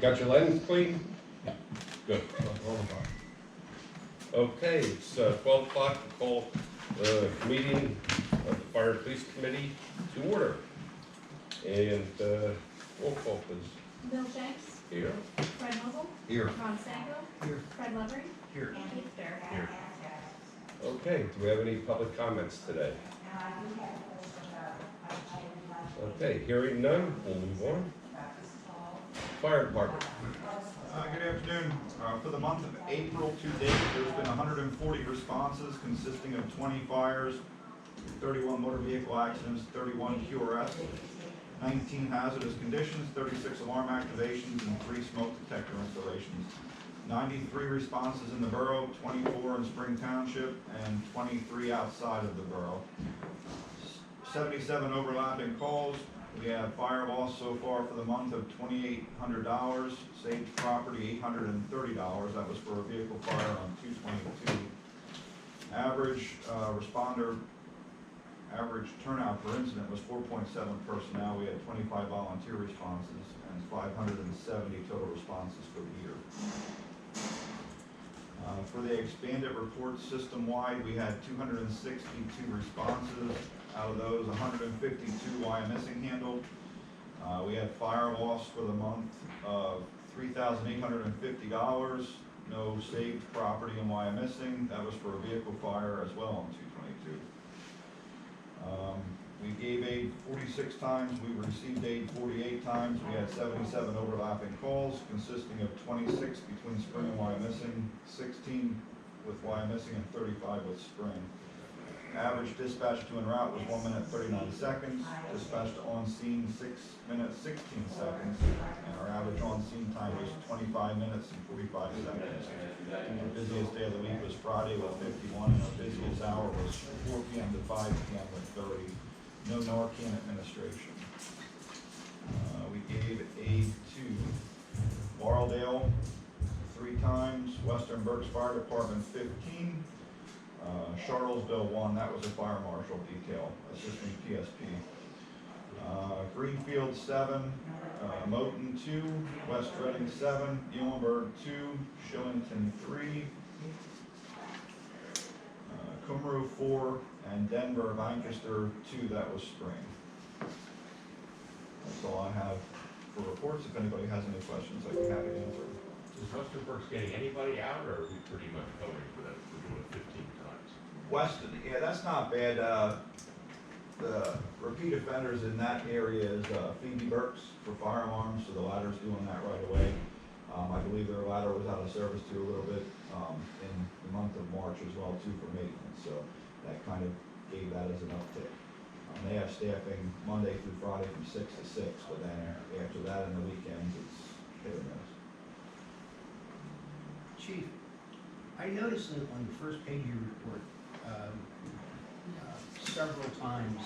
Got your lens clean? Yeah. Good. Okay, it's 12 o'clock to call the meeting of the Fire and Police Committee to order. And roll call, please. Bill Shanks, Here. Fred Noble, Here. Ron Stanko, Here. Fred Levering, Here. and Keith Barrett. Here. Okay, do we have any public comments today? Okay, hearing none, we'll move on. Fire Department. Good afternoon. For the month of April to date, there's been 140 responses consisting of 20 fires, 31 motor vehicle accidents, 31 QRS, 19 hazardous conditions, 36 alarm activations, and 3 smoke detector installations. 93 responses in the borough, 24 in Spring Township, and 23 outside of the borough. 77 overlapping calls. We have fire loss so far for the month of $2,800, saved property $830. That was for a vehicle fire on 222. Average turnout per incident was 4.7 personnel. We had 25 volunteer responses and 570 total responses for the year. For the expanded report system-wide, we had 262 responses. Out of those, 152 Wyomissing handled. We had fire loss for the month of $3,850. No saved property in Wyomissing. That was for a vehicle fire as well on 222. We gave aid 46 times. We received aid 48 times. We had 77 overlapping calls consisting of 26 between Spring and Wyomissing, 16 with Wyomissing, and 35 with Spring. Average dispatch to en route was 1 minute 39 seconds. Dispatch to on scene 6 minutes 16 seconds. And our average on scene time was 25 minutes and 45 seconds. Our busiest day of the week was Friday with 51, and our busiest hour was 4 p.m. to 5 p.m. with 30. No Narcan administration. We gave aid to Lauraldale 3 times, Western Berks Fire Department 15, Charlottesville 1, that was a fire marshal detail, assisting PSP. Greenfield 7, Moton 2, West Reading 7, Eulenberg 2, Shillington 3, Cumru 4, and Denver, Lancaster 2, that was Spring. That's all I have for reports. If anybody has any questions, I'd be happy to answer. Is Western Berks getting anybody out, or are we pretty much covering for that? We're doing it 15 times. Weston, yeah, that's not bad. The repeat offenders in that area is Phoebe Burks for fire alarms, so the ladder's doing that right away. I believe their ladder was out of service too a little bit in the month of March as well too for maintenance, so that kind of gave that as an uptick. They have staffing Monday through Friday from 6 to 6, but then after that and the weekends it's hit or miss. Chief, I noticed that on the first page of your report, several times,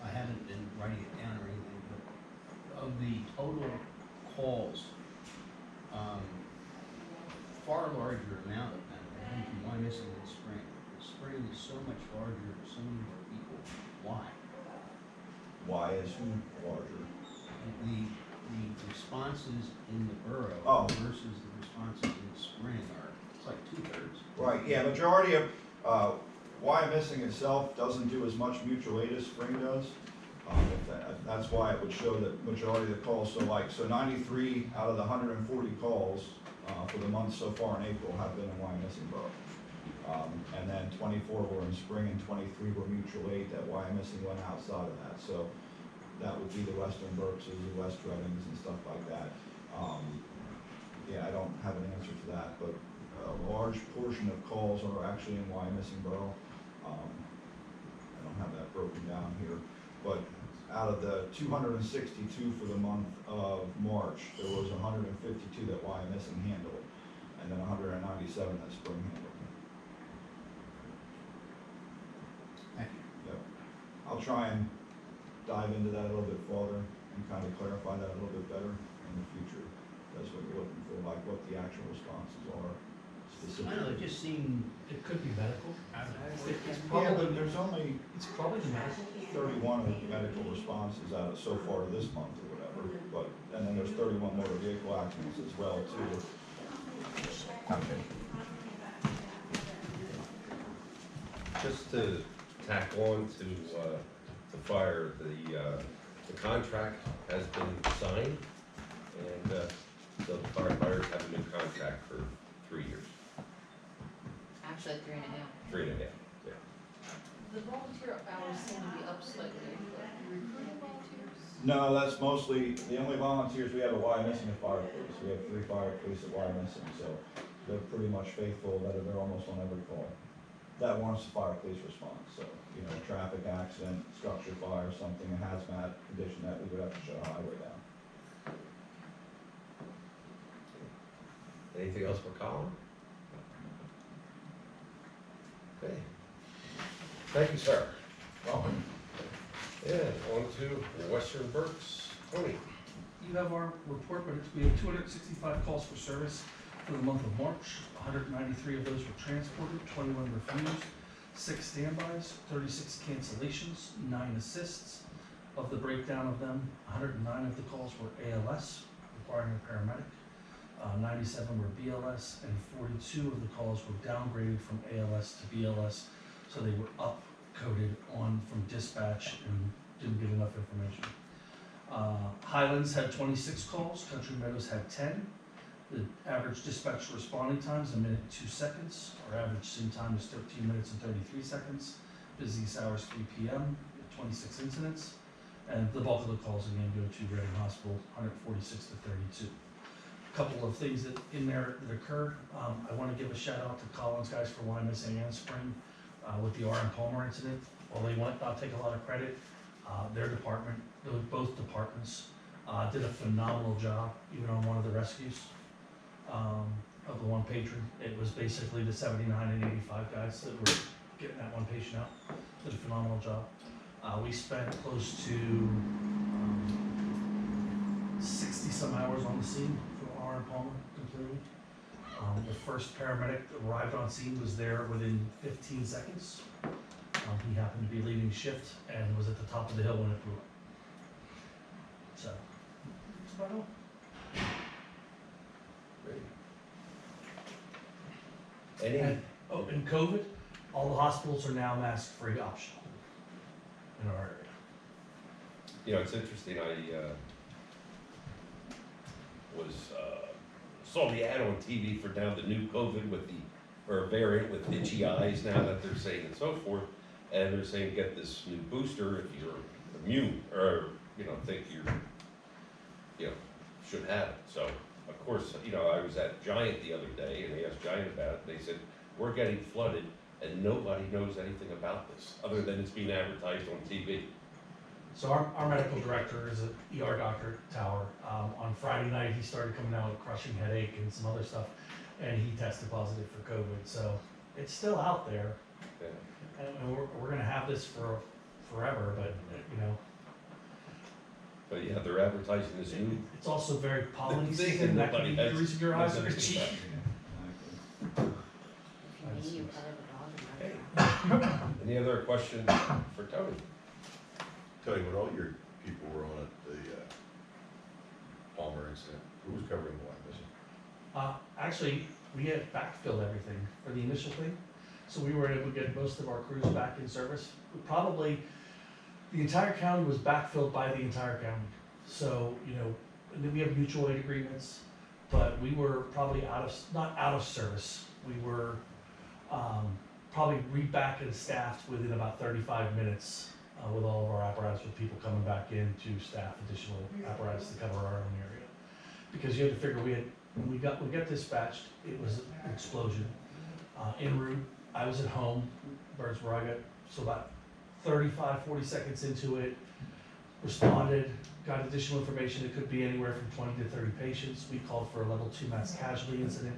I haven't been writing it down or anything, but of the total calls, far larger amount of them are coming from Wyomissing than Spring. Spring is so much larger, so many more people. Why? Why is who larger? The responses in the borough Oh. versus the responses in Spring are, it's like 2/3. Right, yeah, majority of, Wyomissing itself doesn't do as much mutual aid as Spring does. That's why it would show that majority of the calls, so 93 out of the 140 calls for the month so far in April have been in Wyomissing borough. And then 24 were in Spring and 23 were mutual aid that Wyomissing went outside of that. So that would be the Western Berkses, the West Readings and stuff like that. Yeah, I don't have an answer to that, but a large portion of calls are actually in Wyomissing borough. I don't have that broken down here, but out of the 262 for the month of March, there was 152 that Wyomissing handled, and then 197 that Spring handled. Thank you. Yep. I'll try and dive into that a little bit further and kind of clarify that a little bit better in the future. That's what you're looking for, like what the actual responses are I specifically. don't know, it just seemed, It could be medical. It's Yeah, probably, but there's only it's probably medical. 31 medical responses out of so far this month or whatever. whatever, but, and then there's 31 motor vehicle accidents as well too. Okay. Just to tack on to the fire, the contract has been signed, and so the firefighters have a new contract for 3 years, Actually, 3.5. 3.5, yeah. The volunteer hours seem to be up slightly, but recruiting volunteers? No, that's mostly, the only volunteers, we have a Wyomissing and fire police, we have 3 fire police at Wyomissing, so they're pretty much faithful, that they're almost on every call. That warrants the fire police response, so, you know, traffic accident, structure fire, something, a hazmat condition that we would have to shut a highway down. Anything else for Colin? Okay. Thank you, sir. Welcome. And on to Western Berks, Tony. You have our report, but we had 265 calls for service for the month of March. 193 of those were transported, 21 refused, 6 standbys, 36 cancellations, 9 assists. Of the breakdown of them, 109 of the calls were ALS, requiring a paramedic. 97 were BLS, and 42 of the calls were downgraded from ALS to BLS, so they were up-coded on from dispatch and didn't get enough information. Highlands had 26 calls, Country Meadows had 10. The average dispatch responding time is 1 minute 2 seconds. Our average SIM time is 13 minutes and 33 seconds. Busiest hours 3 p.m., 26 incidents. And the bulk of the calls again go to Reading Hospital, 146 to 32. Couple of things that in there that occurred. I want to give a shout out to Collins guys for Wyomissing and Spring with the R.M. Palmer incident. While they might not take a lot of credit, their department, both departments, did a phenomenal job even on one of the rescues of the one patron. It was basically the 79 and 85 guys that were getting that one patient out. Did a phenomenal job. We spent close to 60 some hours on the scene for R.M. Palmer completely. The first paramedic that arrived on scene was there within 15 seconds. He happened to be leading shift and was at the top of the hill when it blew up. So, that's about all. Any? And COVID, all the hospitals are now mask-free optional in our area. You know, it's interesting, I saw the ad on TV for now the new COVID with the, or variant with itchy eyes now that they're saying and so forth. And they're saying get this new booster if you're immune, or, you know, think should have it. So, of course, you know, I was at Giant the other day and they asked Giant about it. They said, we're getting flooded and nobody knows anything about this, other than it's being advertised on TV. So our medical director is an ER doctor at Tower. On Friday night, he started coming out with crushing headache and some other stuff, and he tested positive for COVID. So it's still out there, Yeah. and we're gonna have this for forever. But you know, But yeah, they're advertising this new. it's also very pollen Thing season. That nobody can be the has reason your eyes are nothing itchy. about. Maybe you pet a dog and let it Any other questions for Tony? Tony, when all your people were on at the Palmer incident, who was covering the Wyomissing? Actually, we had backfilled everything for the initial thing, so we were able to get most of our crews back in service. Probably, the entire county was backfilled by the entire county. So, you know, and then we have mutual aid agreements, but we were probably not out of service. We were probably re-back and staffed within about 35 minutes with all of our apparatus, with people coming back in to staff additional apparatus to cover our own area. Because you had to figure when we got dispatched, it was an explosion. En route, I was at home, Birds where I got, so about 35, 40 seconds into it, responded, got additional information. It could be anywhere from 20 to 30 patients. We called for a level 2 mass casualty incident,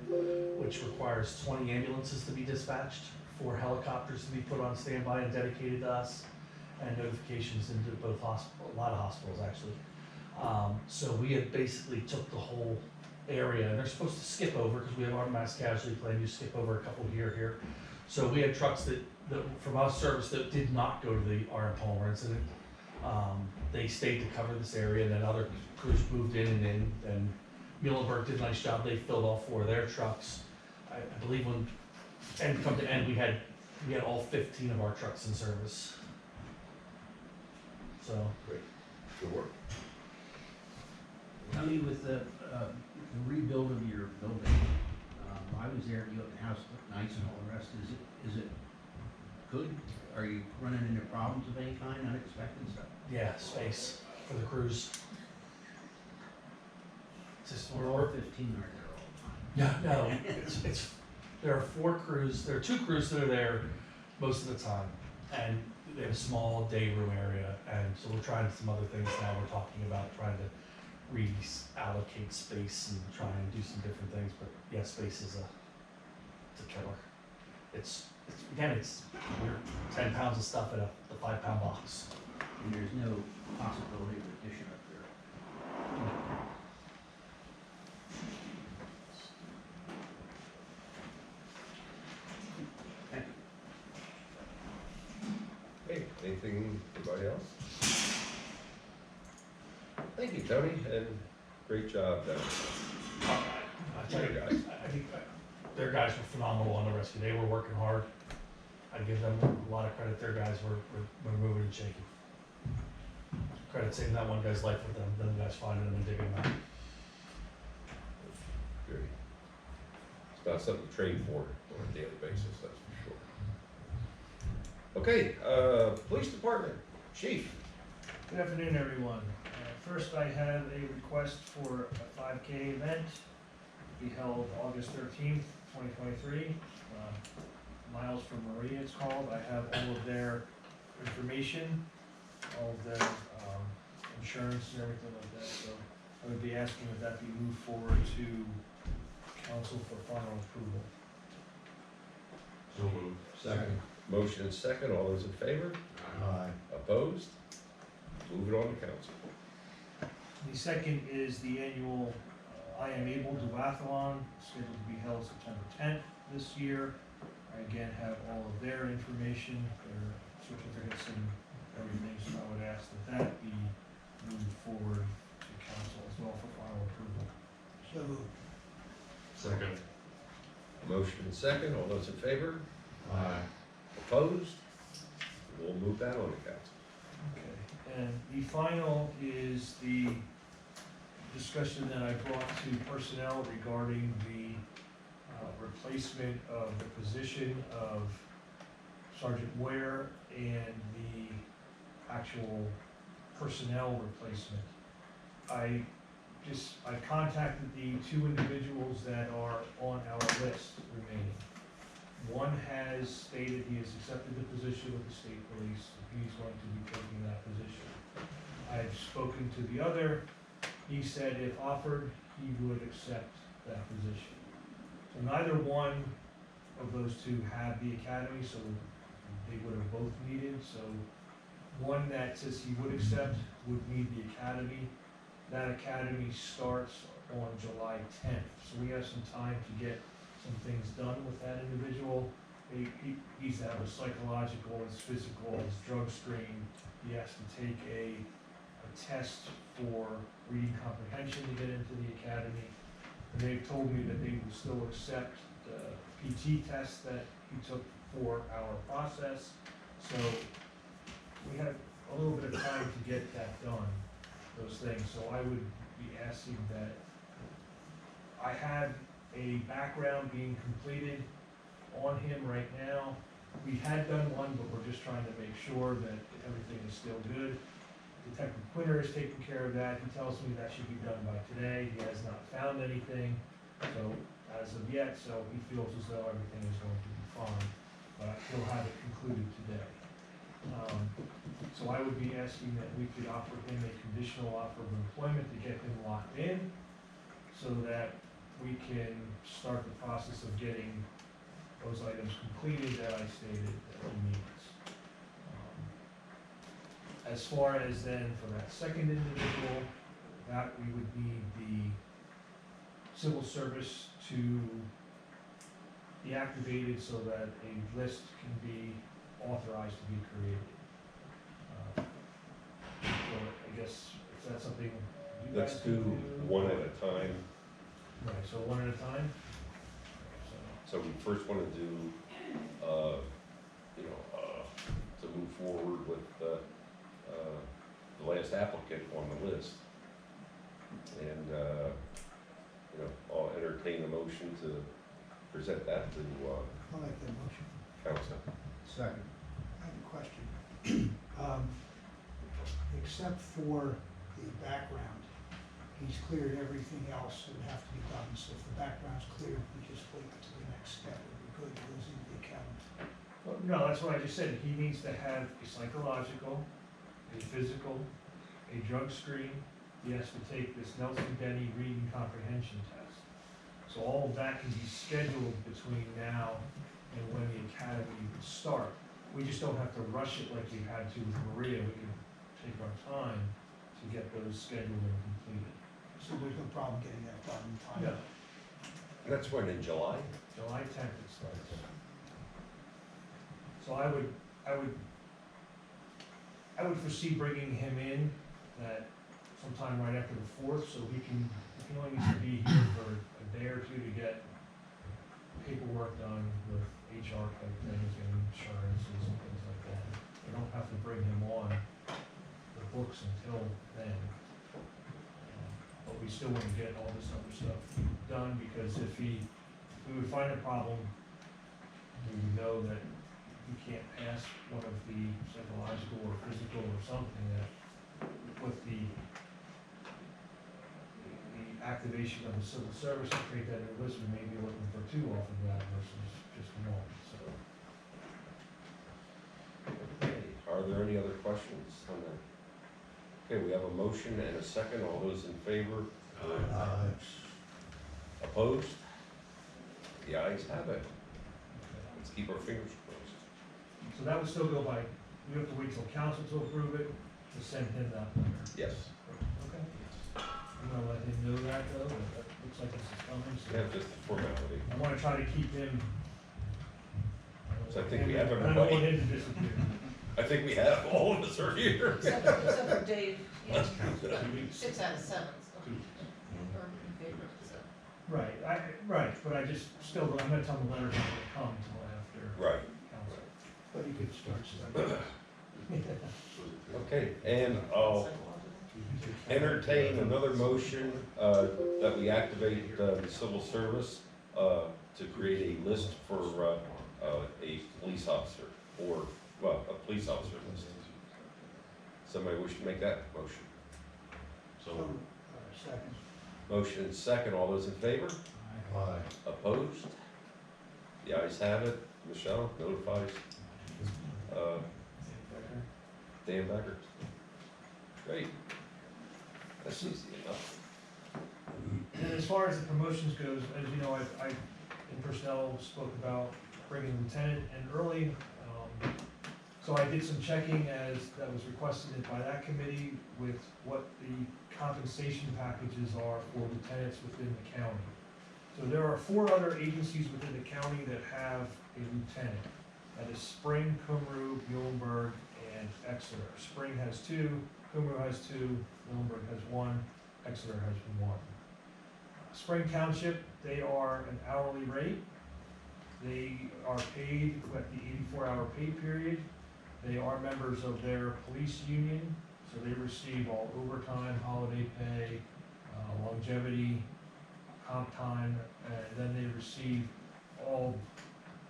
which requires 20 ambulances to be dispatched, 4 helicopters to be put on standby and dedicated to us, and notifications into both hospitals, a lot of hospitals actually. So we had basically took the whole area, and they're supposed to skip over because we have our mass casualty plan. You skip over a couple here. So we had trucks that from our service that did not go to the R.M. Palmer incident. They stayed to cover this area, then other crews moved in, and Muhlenberg did a nice job. They filled all 4 of their trucks. I believe when, and come to end, we had all 15 of our trucks in service. So, Good work. Tell me with the rebuild of your building, I was there, the house looked nice and all the rest, is it good? Are you running into problems of any kind, unexpected stuff? yeah, space for the crews. Just, Or all 15 are there all the time? no, there are 4 crews, there are 2 crews that are there most of the time. And they have a small day room area, and so we're trying some other things now. We're talking about trying to reallocate space and try and do some different things, but yeah, space is it's a killer. It's we're 10 pounds of stuff in a 5-pound box. And there's no possibility of addition up there? Thank you. Hey, anything, anybody else? Thank you, Tony, and great job, Dennis. I tell you guys, I think their guys were phenomenal on the rescue. They were working hard. I give them a lot of credit. Their guys were moving and shaking. Credit saving that one guy's life with them guys finding him and digging him out. Good. It's not something to train for on a daily basis, that's for sure. Okay, police department, chief. Good afternoon, everyone. First, I have a request for a 5K event to be held August 13th, 2023. Miles from Maria, it's called. I have all of their information, all of their insurance and everything like that. So I would be asking if that be moved forward to council for final approval. So moved. Second. Motion and second, all those in favor? Aye. Opposed? Move it on to council. The second is the annual I Am Able duathlon, scheduled to be held September 10th this year. I again have all of their information, their certificates and everything, so I would ask that that be moved forward to council as well for final approval. So moved. Second. Motion and second, all those in favor? Aye. Opposed? We'll move that on to council. Okay, and the final is the discussion that I brought to personnel regarding the replacement of the position of Sergeant Ware and the actual personnel replacement. I contacted the 2 individuals that are on our list remaining. One has stated he has accepted the position with the state police, he's going to be taking that position. I've spoken to the other, he said if offered, he would accept that position. So neither one of those 2 have the academy, so they would have both needed, so one that says he would accept would need the academy. That academy starts on July 10th, so we have some time to get some things done with that individual. He needs to have a psychological, his physical, his drug screen. He has to take a test for reading comprehension to get into the academy. And they've told me that they will still accept the PT test that he took for our process. So we have a little bit of time to get that done, those things. So I would be asking that I have a background being completed on him right now. We had done one, but we're just trying to make sure that everything is still good. Detective Quinter is taking care of that. He tells me that should be done by today. He has not found anything, so as of yet, so he feels as though everything is going to be fine, but he'll have it concluded today. So I would be asking that we could offer him a conditional offer of employment to get him locked in, so that we can start the process of getting those items completed that I stated that he needs. As far as then for that second individual, that we would need the civil service to be activated so that a list can be authorized to be created. guess, if that's something you Let's guys do can one at a time. Right, so one at a time? So, So we first want to do, to move forward with the last applicant on the list. And, I'll entertain a motion to present that to I'll make that motion. council. Second. I have a question. Except for the background, he's cleared everything else that would have to be done. So if the background's clear, we just wait to the next step. It would be good, it goes into the accountant. well, no, that's what I just said, he needs to have a psychological, a physical, a drug screen, he has to take this Nelson Denny reading comprehension test. So all of that can be scheduled between now and when the academy would start. We just don't have to rush it like we had to with Maria, we can take our time to get those scheduled and completed. So there's no problem getting that done in time. No, That's when, in July? July 10th it starts. So I would foresee bringing him in that sometime right after the 4th, so he only needs to be here for a day or two to get paperwork done with HR type things and insurances and things like that. We don't have to bring him on the books until then. But we still want to get all this other stuff done, because if we would find a problem, we would know that we can't pass one of the psychological or physical or something that with the activation of the civil service to create that new list, we may be looking for 2 off of that versus just 1, so. Okay, are there any other questions on that? Okay, we have a motion and a second. All those in favor? Opposed? The ayes have it. Let's keep our fingers crossed. So that would still go by, we have to wait till council to approve it, to send him that letter. Yes. Okay. I'm gonna let him know that though, but that looks like this is coming, so. Yeah, just a formality. I wanna try to keep him. So I think we have I don't everybody. want him to disappear. I think we have, all of us are here. Except for Dave, yeah, 2 weeks. 6 out of 7, so. Or in favor, so. Right, but I just, still, I'm gonna tell him the letter's not gonna come until after Right. council. But you could start studying. Okay, and I'll entertain another motion that we activate the civil service to create a list for a police officer, or, well, a police officer list. Somebody wish to make that motion? So, Second. Motion and second, all those in favor? Aye. Opposed? The ayes have it. Michelle notifies Dan Becker. Great. That's easy enough. And as far as the promotions goes, as you know, I in personnel spoke about bringing lieutenant in early. So I did some checking as that was requested by that committee with what the compensation packages are for lieutenants within the county. So there are 4 other agencies within the county that have a lieutenant. That is Spring, Cumru, Muhlenberg, and Exeter. Spring has 2, Cumru has 2, Muhlenberg has 1, Exeter has 1. Spring Township, they are an hourly rate. They are paid at the 84-hour pay period. They are members of their police union, so they receive all overtime, holiday pay, longevity, comp time, and then they receive all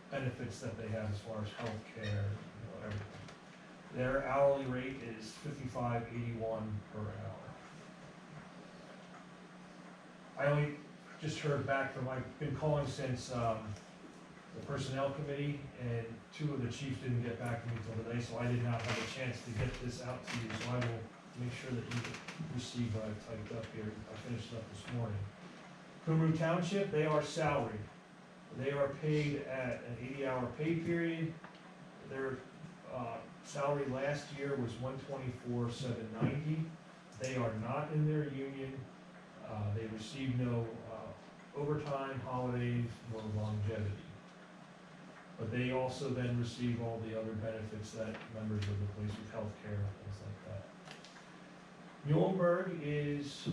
benefits that they have as far as health care, everything. Their hourly rate is $55.81 per hour. I only just heard back from, I've been calling since the personnel committee, and 2 of the chiefs didn't get back to me till today, so I did not have a chance to get this out to you, so I will make sure that you receive what I typed up here. I finished it up this morning. Cumru Township, they are salaried. They are paid at an 80-hour pay period. Their salary last year was $124,790. They are not in their union. They receive no overtime, holidays, nor longevity. But they also then receive all the other benefits that members of the police with health care and things like that. Muhlenberg is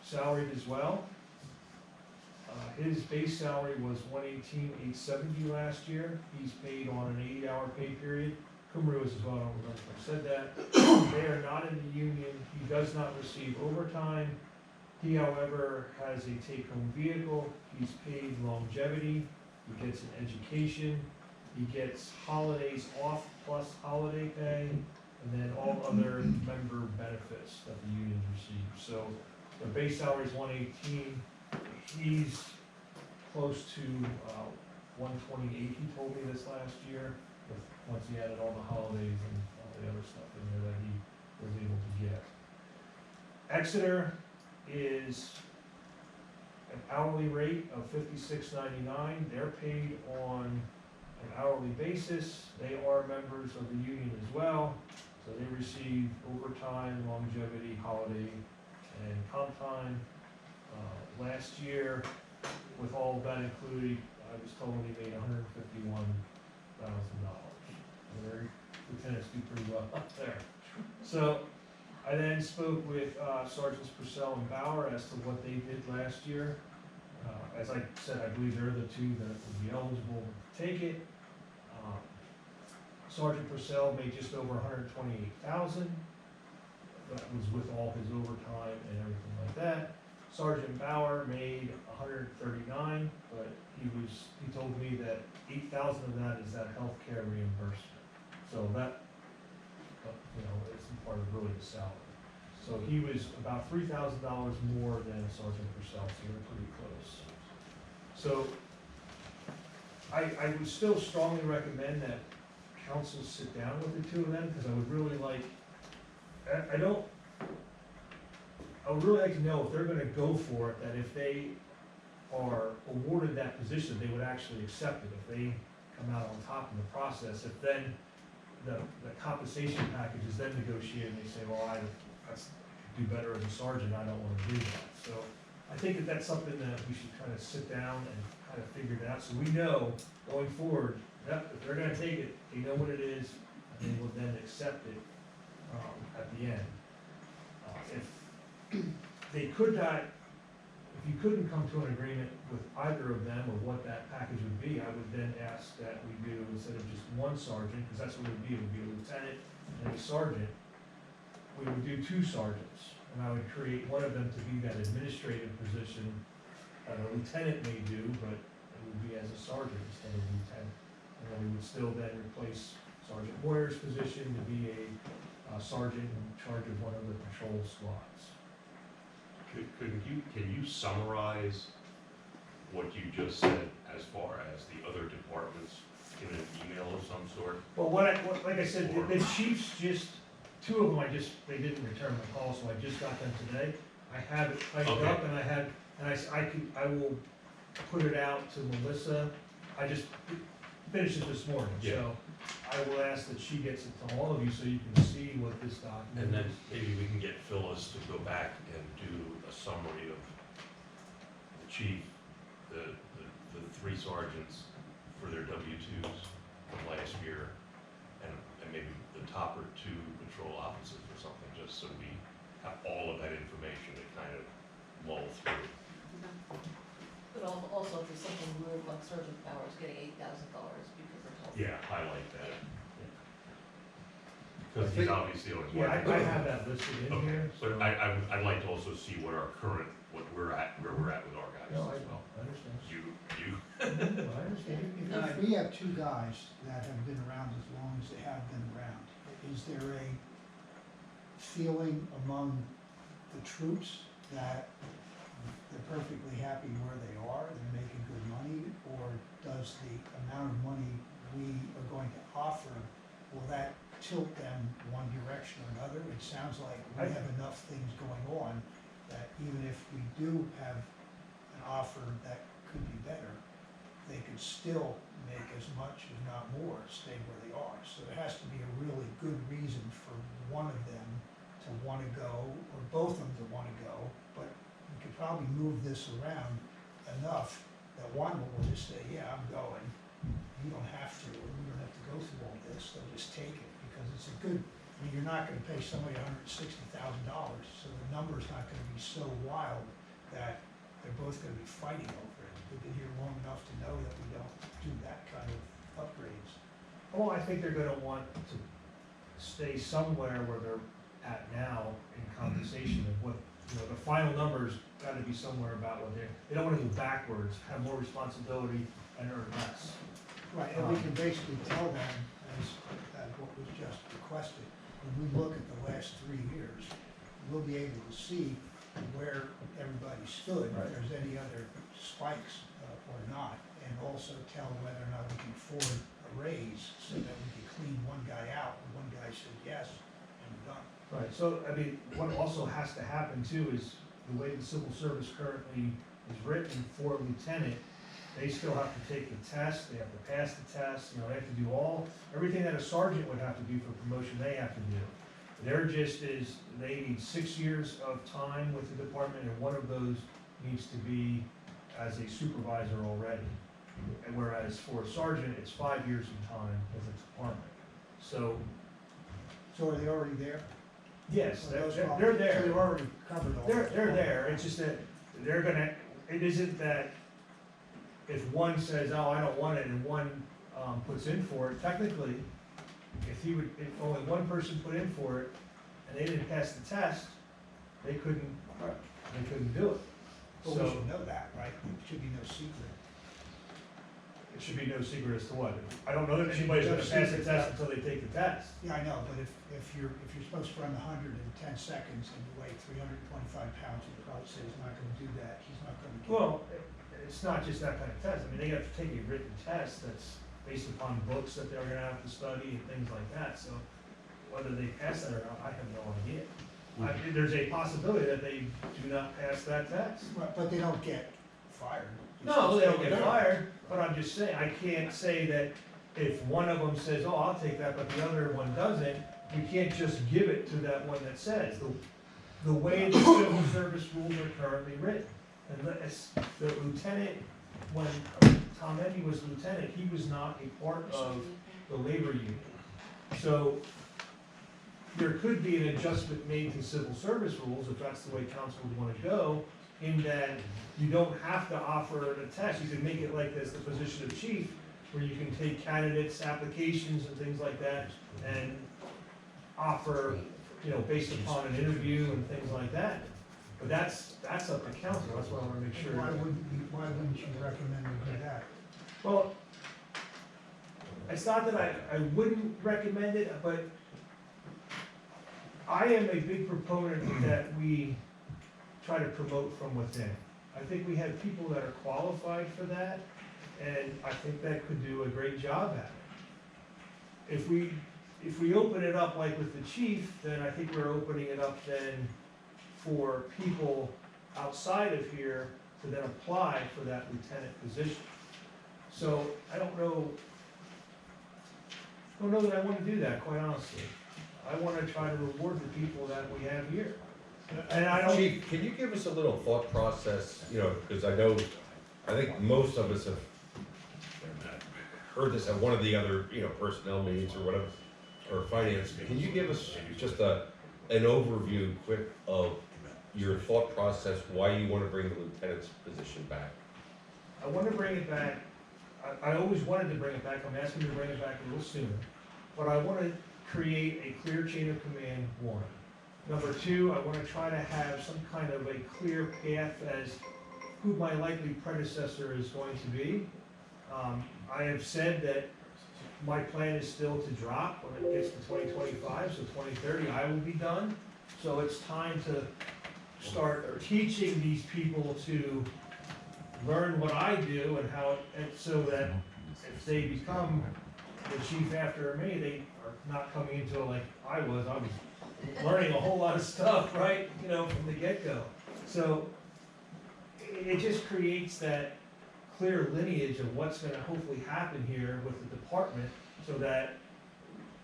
salaried as well. His base salary was 118,870 last year. He's paid on an 8-hour pay period. Kumru is as well, I don't remember if I said that. They are not in the union. He does not receive overtime. He, however, has a take-home vehicle. He's paid longevity. He gets an education. He gets holidays off plus holiday pay, and then all other member benefits that the union receives. So the base salary is 118. He's close to 128, he told me this last year, once he added all the holidays and all the other stuff in there that he was able to get. Exeter is an hourly rate of $56.99. They're paid on an hourly basis. They are members of the union as well, so they receive overtime, longevity, holiday, and comp time. Last year, with all of that included, I was told he made $151,000. Their lieutenants do pretty well up there. So I then spoke with Sergeants Purcell and Bauer as to what they did last year. As I said, I believe they're the two that would be eligible to take it. Sergeant Purcell made just over $128,000. That was with all his overtime and everything like that. Sergeant Bauer made $139,000, but he told me that $8,000 of that is that healthcare reimbursement. So that, isn't part of really the salary. So he was about $3,000 more than Sergeant Purcell, so they're pretty close. So I would still strongly recommend that council sit down with the two of them, because I would really like, I would really like to know if they're gonna go for it, that if they are awarded that position, they would actually accept it, if they come out on top in the process, if then the compensation package is then negotiated, and they say, well, I do better as a sergeant, I don't wanna do that. So I think that that's something that we should kind of sit down and kind of figure it out, so we know going forward, that if they're gonna take it, they know what it is, and they will then accept it, at the end. If they could not, if you couldn't come to an agreement with either of them or what that package would be, I would then ask that we do, instead of just one sergeant, because that's what it would be a lieutenant and a sergeant, we would do 2 sergeants, and I would create one of them to be that administrative position that a lieutenant may do, but it would be as a sergeant instead of a lieutenant. And then we would still then replace Sergeant Moyer's position to be a sergeant in charge of one of the patrol squads. Can you summarize what you just said as far as the other departments in an email of some sort? Well, like I said, the chiefs just, 2 of them they didn't return my call, so I just got them today. I have it typed Okay. up, and I will put it out to Melissa. I just finished it this morning, Yeah. so I will ask that she gets it to all of you so you can see what this document is. And then maybe we can get Phyllis to go back and do a summary of the chief, the 3 sergeants for their W-2s from last year, and maybe the top 2 patrol officers or something, just so we have all of that information to kind of mull through. But also, if there's something weird like Sergeant Bowers getting $8,000 because of health. Yeah, highlight that. Because I he's think- obviously only Yeah, one. I have that listed in Okay, here. but I'd like to also see what our current, where we're at with our guys No, as well. I understand. You, I understand. If we have 2 guys that have been around as long as they have been around, is there a feeling among the troops that they're perfectly happy where they are, they're making good money, or does the amount of money we are going to offer, will that tilt them one direction or another? It sounds like we have enough things going on that even if we do have an offer that could be better, they could still make as much, if not more, stay where they are. So there has to be a really good reason for one of them to want to go, or both of them to want to go, but we could probably move this around enough that one will just say, yeah, I'm going. You don't have to, or we don't have to go through all this, they'll just take it, because it's a good mean, you're not gonna pay somebody $160,000, so the number's not gonna be so wild that they're both gonna be fighting over it. We've been here long enough to know that we don't do that kind of upgrades. Well, I think they're gonna want to stay somewhere where they're at now in compensation of what, the final number's gotta be somewhere about what they don't wanna go backwards, have more responsibility and earn less. Right, and we can basically tell them, as what was just requested, when we look at the last 3 years, we'll be able to see where everybody stood, if Right. there's any other spikes or not, and also tell whether or not we can afford a raise, so that we can clean one guy out, and one guy says yes, and we're done. Right, so, I mean, what also has to happen too is the way the civil service currently is written for a lieutenant, they still have to take the test, they have to pass the test, they have to do everything that a sergeant would have to do for promotion, they have to do. Their gist is, they need 6 years of time with the department, and one of those needs to be as a supervisor already. And whereas for a sergeant, it's 5 years of time with the department. So, So are they already there? yes, Are those they're So there. they've already covered all. They're there, it's just that they're gonna, it isn't that if one says, oh, I don't want it, and one, puts in for it, technically, if only one person put in for it, and they didn't pass the test, they couldn't do it. But we So, should know that, right? It should be no secret. it should be no secret as to what, I don't know that anybody's gonna pass the test until they take the test. Yeah, I know, but if you're supposed to run 110 seconds and you weigh 325 pounds, you'd probably say he's not gonna do that, he's not gonna get it. Well, it's not just that kind of test, I mean, they have to take a written test that's based upon books that they're gonna have to study and things like that, so whether they pass that or not, I have no idea. There's a possibility that they do not pass that test. But they don't get fired. No, they don't get fired, but I'm just saying, I can't say that if one of them says, oh, I'll take that, but the other one doesn't, we can't just give it to that one that says. The way the civil service rules are currently written, and the lieutenant, when Tom Eddy was lieutenant, he was not a part of the labor union. So there could be an adjustment made to civil service rules, if that's the way council would wanna go, in that you don't have to offer a test, you can make it like this, the position of chief, where you can take candidates' applications and things like that, and offer, based upon an interview and things like that. But that's up to council, that's why I wanna make sure. Why wouldn't you recommend we do that? Well, it's not that I wouldn't recommend it, but I am a big proponent that we try to promote from within. I think we have people that are qualified for that, and I think that could do a great job at it. If we open it up like with the chief, then I think we're opening it up then for people outside of here to then apply for that lieutenant position. So I don't know that I wanna do that, quite honestly. I wanna try to reward the people that we have here. And I don't. Chief, can you give us a little thought process, because I think most of us have heard this at one of the other, personnel meetings or whatever, or finance. Can you give us just an overview quick of your thought process, why you want to bring the lieutenant's position back? I want to bring it back, I always wanted to bring it back, I'm asking to bring it back a little sooner. But I want to create a clear chain of command, one. Number two, I want to try to have some kind of a clear path as who my likely predecessor is going to be. I have said that my plan is still to drop when it gets to 2025, so 2030 I will be done. So it's time to start teaching these people to learn what I do and how, and so that if they become the chief after me, they are not coming into it like I was learning a whole lot of stuff, right, from the get-go. So it just creates that clear lineage of what's gonna hopefully happen here with the department, so that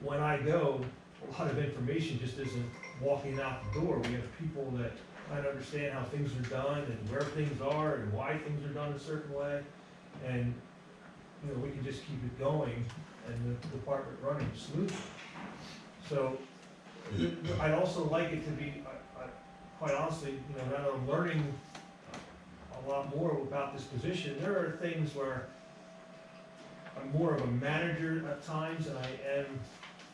when I go, a lot of information just isn't walking out the door. We have people that kind of understand how things are done and where things are and why things are done a certain way. And, we can just keep it going and the department running smoothly. So I'd also like it to be, quite honestly, now that I'm learning a lot more about this position, there are things where I'm more of a manager at times than I am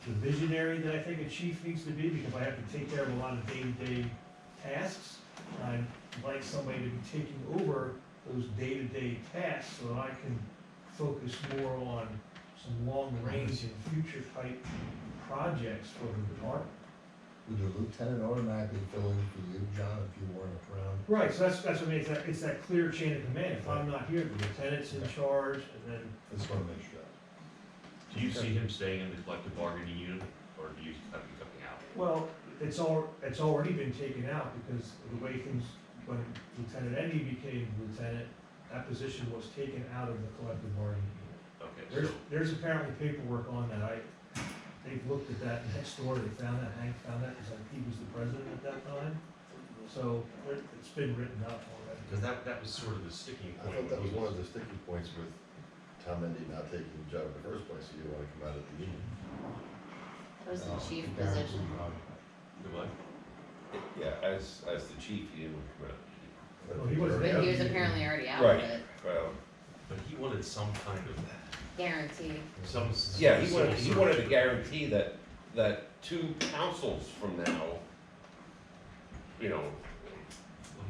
the visionary that I think a chief needs to be, because I have to take care of a lot of day-to-day tasks. I'd like somebody to be taking over those day-to-day tasks so that I can focus more on some long-range and future-type projects for the department. Would the lieutenant automatically fill in for you, John, if you weren't around? Right, so that's what I mean, it's that clear chain of command. If I'm not here, the lieutenant's in charge, and then, I just wanna make sure. Do you see him staying in the collective bargaining unit, or do you have him coming out? well, it's already been taken out, because of the way things, when Lieutenant Endy became lieutenant, that position was taken out of the collective bargaining unit. Okay, so, There's apparently paperwork on that, they've looked at that next door, they found that, Hank found that, because he was the president at that time. So, it's been written up already. because that was sort of the sticking I point. thought that when was he one of the sticking points with Tom Mendy not taking the job in the first place, so you wanna come out of the union. That was the chief Guaranteed position. The what? Yeah, as the chief, he didn't come out. Well, he was- But he was apparently already out Right. of it, Well, But he wanted some kind of, guaranteed. some. yeah, he wanted civil to service. guarantee that 2 councils from now,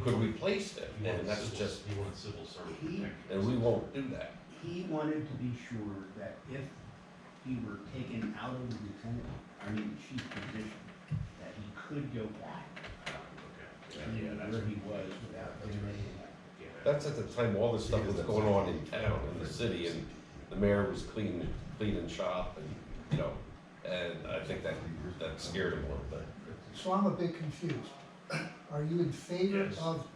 could replace it, He wanted and that's civil- just, He wanted civil service He- protection. and we won't do that. He wanted to be sure that if he were taken out of the chief position, that he could go back Okay. to where he was without doing anything. Yeah. That's at the time all this stuff was going on in town, in the city, and the mayor was cleaning shop, and, and I think that scared him a little bit. So I'm a bit confused. Are you in favor Yes. of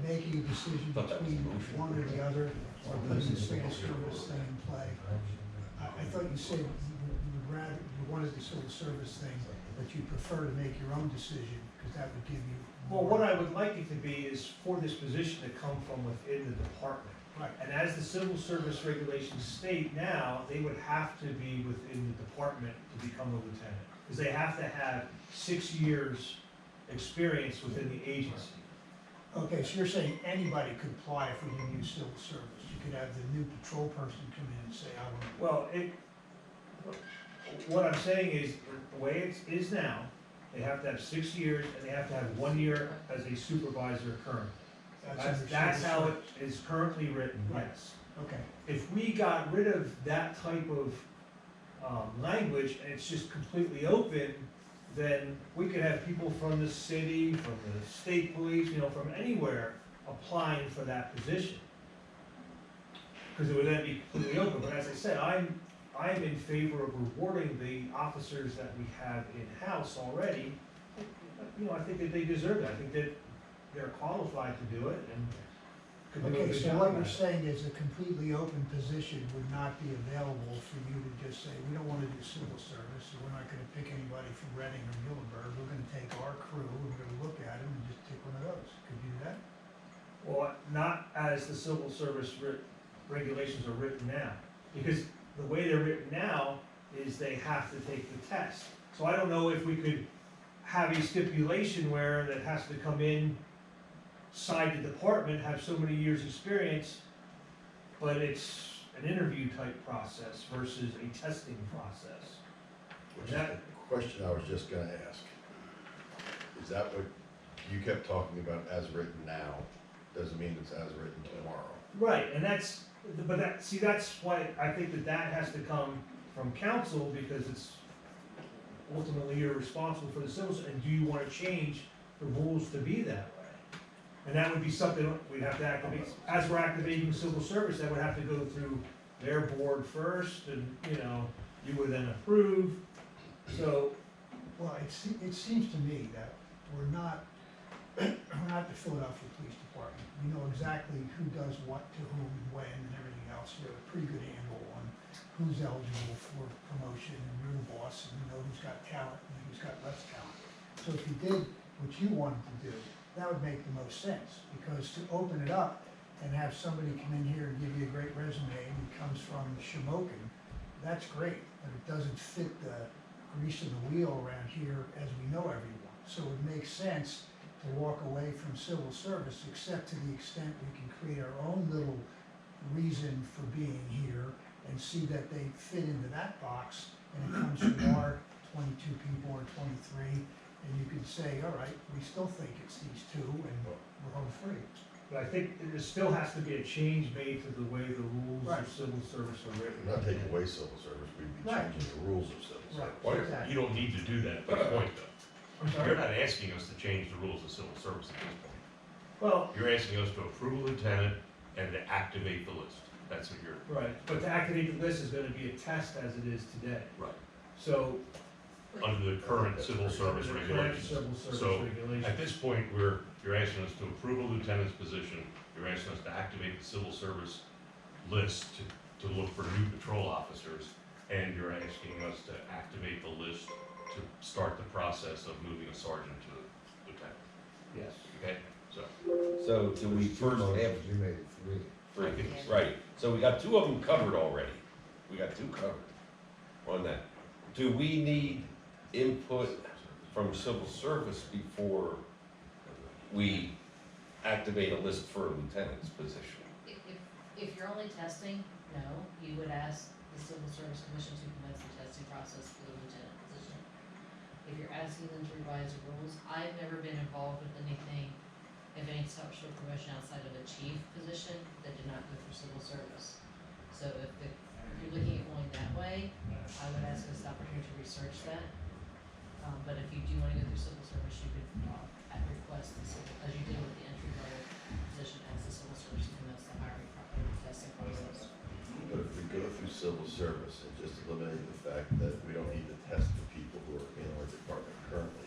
making a decision Thought that was between motion. one or the other, or does the civil service thing in play? I thought you said you wanted the civil service thing, but you prefer to make your own decision, because that would give you. Well, what I would like it to be is for this position to come from within the department. Right. And as the civil service regulations state now, they would have to be within the department to become a lieutenant. Because they have to have 6 years' experience within the agency. Okay, so you're saying anybody could apply for the new civil service? You could have the new patrol person come in and say, I want to. Well, what I'm saying is, the way it is now, they have to have 6 years, and they have to have 1 year as a supervisor current. That's how it is currently written, yes. Okay, If we got rid of that type of language, and it's just completely open, then we could have people from the city, from the state police, from anywhere applying for that position. Because it would then be completely open, but as I said, I'm in favor of rewarding the officers that we have in-house already. I think that they deserve that, I think that they're qualified to do it, and could do a okay, good so job what at you're it. saying is a completely open position would not be available for you to just say, we don't want to do civil service, so we're not gonna pick anybody from Reading or Muhlenberg, we're gonna take our crew, we're gonna look at them and just pick one of those. Could you do that? Well, not as the civil service regulations are written now, because the way they're written now is they have to take the test. So I don't know if we could have a stipulation where that has to come in side the department, have so many years' experience, but it's an interview type process versus a testing process. Which is the question I was just gonna ask. Is that what you kept talking about as written now, doesn't mean it's as written tomorrow? Right, and that's why I think that has to come from council, because it's ultimately you're responsible for the civil, and do you wanna change the rules to be that way? And that would be something we'd have to activate, as we're activating civil service, that would have to go through their board first, and, you would then approve, so, Well, it seems to me that we're not the Philadelphia Police Department. We know exactly who does what to whom and when and everything else. We have a pretty good handle on who's eligible for promotion, and you're the boss, and you know who's got talent and who's got less talent. So if you did what you wanted to do, that would make the most sense, because to open it up and have somebody come in here and give you a great resume and he comes from Shamokin, that's great, but it doesn't fit the grease of the wheel around here as we know everyone. So it makes sense to walk away from civil service, except to the extent we can create our own little reason for being here and see that they fit into that box, and it comes from our 22 people or 23, and you could say, all right, we still think it's these two, and we're home free. But I think there still has to be a change made to the way the rules Right. of civil service are written. We're not taking away civil service, we'd be Right. changing the rules of civil service. Why, Exactly. you don't need to do that at this point, though. I'm You're sorry? not asking us to change the rules of civil service at this point. Well, You're asking us to approve a lieutenant and to activate the list. That's what you're. right, but to activate the list is gonna be a test as it is today. Right. So, Under the current civil service the correct regulations. civil service So, regulations. At this point, you're asking us to approve a lieutenant's position, you're asking us to activate the civil service list to look for new patrol officers, and you're asking us to activate the list to start the process of moving a sergeant to a lieutenant, Yes. okay? So, So do we Two first have motions, you made it three. Right, so we got two of them covered already. We got two covered on that. Do we need input from civil service before we activate a list for a lieutenant's position? If you're only testing, no, you would ask the Civil Service Commission to commence the testing process for the lieutenant position. If you're asking them to revise the rules, I've never been involved with anything of any sort of promotion outside of a chief position that did not go through civil service. So if you're looking at going that way, I would ask us the opportunity to research that. But if you do wanna go through civil service, you could, at request, as you did with the entry level position, ask the civil service to commence the hiring testing process. But if we go through civil service and just eliminate the fact that we don't need to test the people who are in our department currently,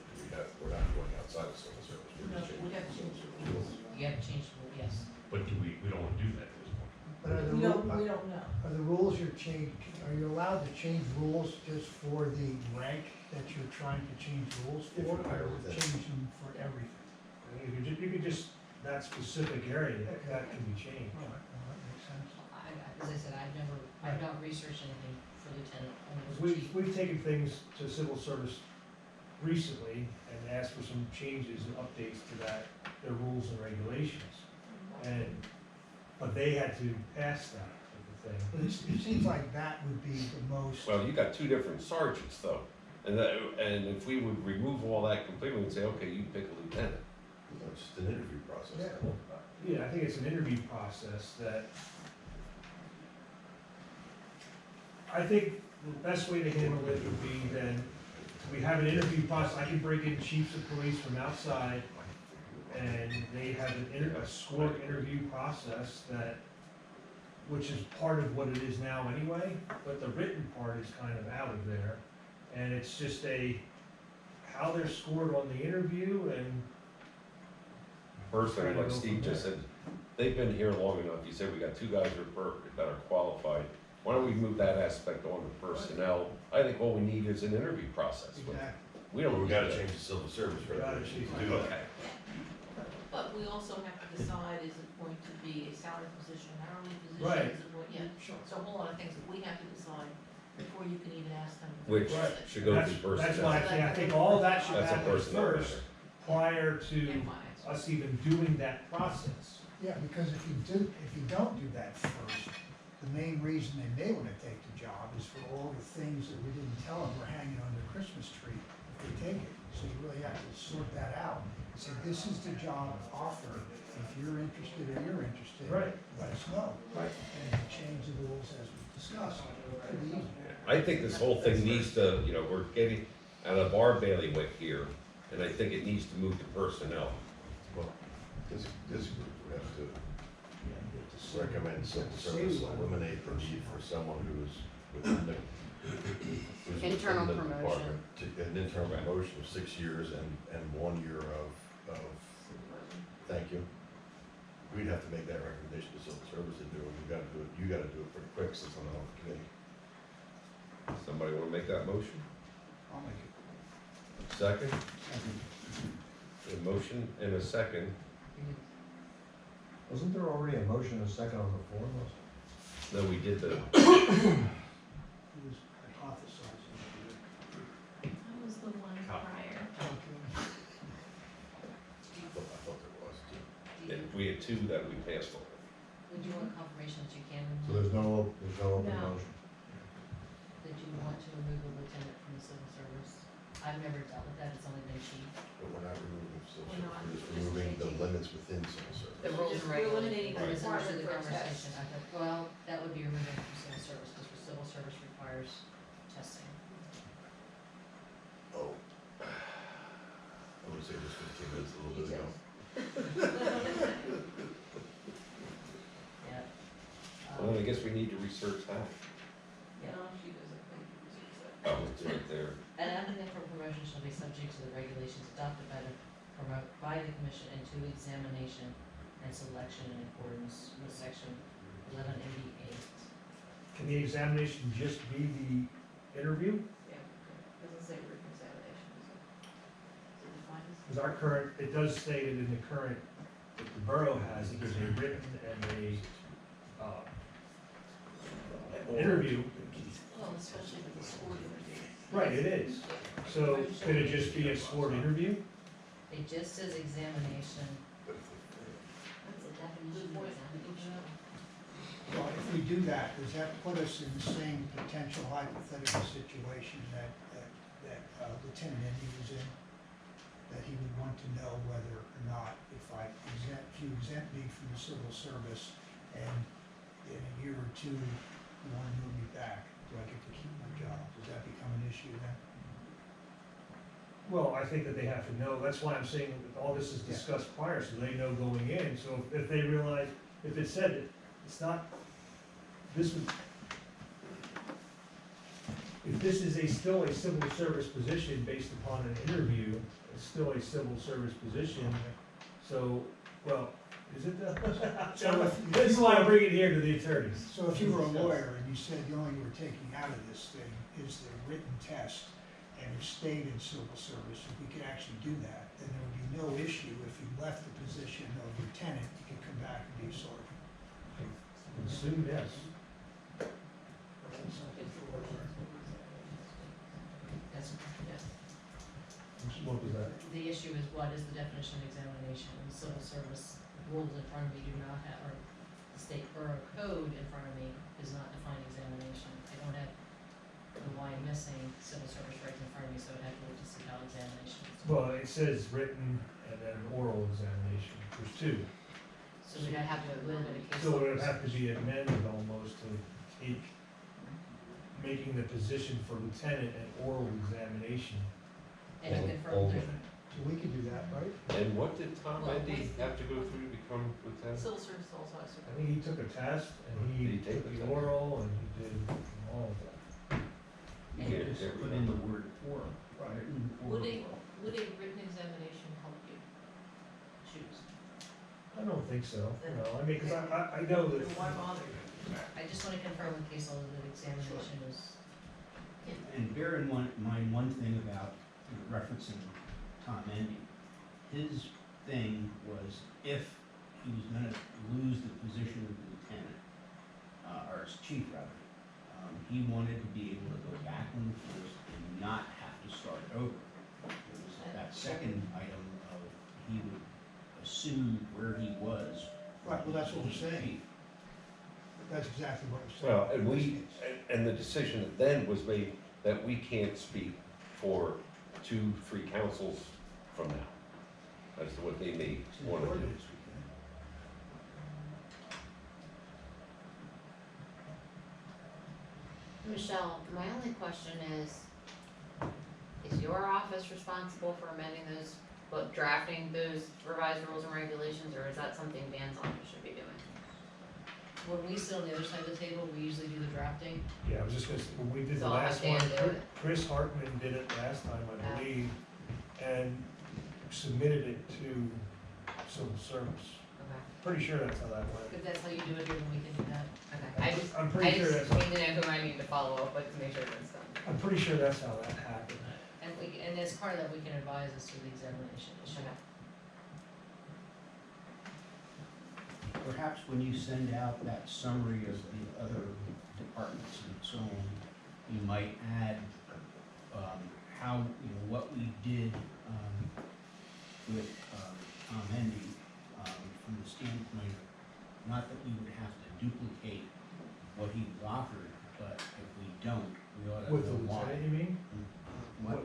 we're not going outside of civil service, we're No, just we changing. have to change the rules. You have to change the rule, yes. but we don't wanna do that at this point. But are the, We don't know. are the rules are you allowed to change rules just for the rank that you're trying to change rules If for? you hire Or within. change them for everything? You could just, that specific area, that can be changed. All right, well, that makes sense. As I said, I've not researched anything for lieutenant, only for chief. We've taken things to civil service recently and asked for some changes and updates to that, their rules and regulations. But they had to pass that type of thing. But it seems like that would be the most, Well, you got two different sergeants though. And if we would remove all that completely and say, okay, you pick a lieutenant. It's just an interview process. Yeah. Yeah, I think it's an interview process that, I think the best way to handle it would be then, we have an interview process, I can bring in chiefs of police from outside, and they have a scored interview process that, which is part of what it is now anyway, but the written part is kind of out of there. And it's just how they're scored on the interview and. Personally, Try to like go Steve from just there. said, they've been here long enough. You said we got two guys that are qualified. Why don't we move that aspect on to personnel? I think all we need is an interview process. exactly. We don't. We need gotta that. change the civil service We gotta regulations change to do that. Okay. But we also have to decide, is it going to be a salary position, an hourly position? Right. Is it what, yeah, sure. So a whole lot of things that we have to decide before you can even ask them. Which Right. should go through That's personnel. why I think all that should That's a happen personnel first, matter. prior to And finance. us even doing that process. Yeah, because if you don't do that first, the main reason they may wanna take the job is for all the things that we didn't tell them were hanging on the Christmas tree if they take it. So you really have to sort that out. Say, this is the job offer. If you're interested or you're interested, Right. let us know. Right. And change the rules as we discussed. Pretty easy. I think this whole thing needs to, we're getting out of our bailiwick here, and I think it needs to move to personnel. Well, this group would have to recommend civil service eliminate the need for someone who's within the. who's within Internal the promotion. department to- An internal promotion of 6 years and 1 year of, thank you. We'd have to make that recommendation to civil service to do it, you gotta do it pretty quick since I'm on the committee. Somebody wanna make that motion? I'll make it. Second? A motion and a second. Wasn't there already a motion and a second on the floor? No, we did the, He was hypothesizing. we had two that we passed on. Would you want confirmation that you can So remove? there's no open No. motion. That you want to remove a lieutenant from the civil service? I've never dealt with that, it's only been chief. But we're not removing civil We're not. service, we're just Just removing the changing. limits within civil service. The rules and We're regulations. eliminating I the misunderstood the requirement for a test. conversation, I thought, well, that would be removing from civil service, because for civil service requires testing. Oh. I would say just 15 minutes, a little bit ago. Yeah. Well, I guess we need to research that. No, she doesn't think it's Oh, it's right there. An applicant for promotion shall be subject to the regulations adopted by the commission and to examination and selection in accordance with section 1188. Can the examination just be the interview? Yeah, doesn't say written examination, does it? Does it define this? Because our current, it does state it in the current, that the borough has, it gives a written and an interview. Well, especially with the scored interview. Right, it is. So could it just be a sworn interview? It just says examination. What's the definition of examination? Well, if we do that, does that put us in the same potential hypothetical situation that Lieutenant Indy was in? That he would want to know whether or not, if you exempt me from the civil service, and in a year or two, you want to move me back, do I get to keep my job? Does that become an issue then? Well, I think that they have to know, that's why I'm saying that all this is discussed prior, so they know going in, so if they realize, if it said that it's not, this would, if this is still a civil service position based upon an interview, it's still a civil service position, so, well, is it the? So if This is you why I'm were- bringing it here to the attorneys. So if you were a lawyer and you said the only you were taking out of this thing is the written test, and it stayed in civil service, if we could actually do that, then there would be no issue if you left the position of lieutenant, you could come back and be a sergeant. Soon, yes. That's, yeah. What was that? The issue is what is the definition of examination? The civil service rules in front of me do not have, or the state borough code in front of me does not define examination. I don't have the why missing civil service rights in front of me, so I'd have to look to see how examination is. Well, it says written and then oral examination, there's two. So we'd have to amend it in case. So it would have to be amended almost to take, making the position for lieutenant an oral examination. And to confirm there's, So we could do that, right? And what did Tom Well, Endy have to go through to become lieutenant? Civil service also has to. I think he took a test and He he did took the the test. oral and he did all of that. You Yeah, just there we put go. in the word or, written or. Would a written examination help you choose? I don't think so, no, I mean, cause I know that. Then why bother? I just wanna confirm in case all of the examination is, And bear in mind one thing about referencing Tom Endy. His thing was if he was gonna lose the position of lieutenant, or as chief rather, he wanted to be able to go back on the force and not have to start over. It was that second item of he would assume where he was. Right, well, that's what we're saying. That's exactly what we're saying. Well, and and the decision then was made that we can't speak for 2-3 councils from now. As to what they may It's in the want to do. ordinance, we can. Michelle, my only question is your office responsible for amending those, but drafting those revised rules and regulations, or is that something Dan's office should be doing? when we sit on the other side of the table, we usually do the drafting. Yeah, I was just gonna say, when we did the So I'll have last one, Dan do it. Chris Hartman did it last time, I Yeah. believe, and submitted it to civil service. Okay, Pretty sure that's how that went. If that's how you do it here, then we can do that. okay. I'm I pretty sure just that's, need to know who I need to follow up with to make sure that's done. I'm pretty sure that's how that happened. And as part of that, we can advise us through the examination issue. Okay. Perhaps when you send out that summary of the other departments and so on, you might add, how, what we did, with, Tom Hendy, from from the standpoint, not that we would have to duplicate what he was offered, but if we don't, we ought to With the know why. lieutenant, you mean? What?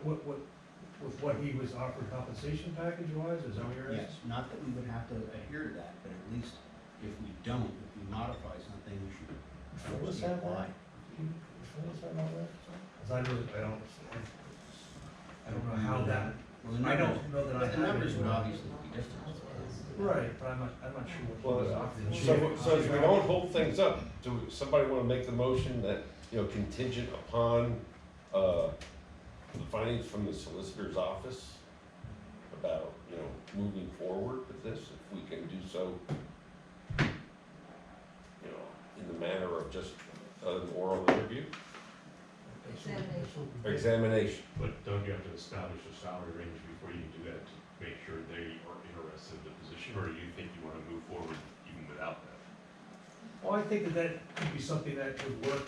With what he was offered compensation package wise, is that what you're Yes, asking? not that we would have to adhere to that, but at least if we don't, if we modify something, we should Phyllis see have why. Phyllis have all that? 'Cause I don't know how that, Well, the I don't numbers, know that I the have numbers it. would obviously be different. right, but I'm not sure what he was Well, offered. so as we don't hold things up, do somebody wanna make the motion that, you know, contingent upon, the findings from the solicitor's office about, you know, moving forward with this, if we can do so, you know, in the manner of just an oral interview, Examination. or examination. But don't you have to establish a salary range before you can do that to make sure they are interested in the position, or do you think you wanna move forward even without that? Well, I think that could be something that could work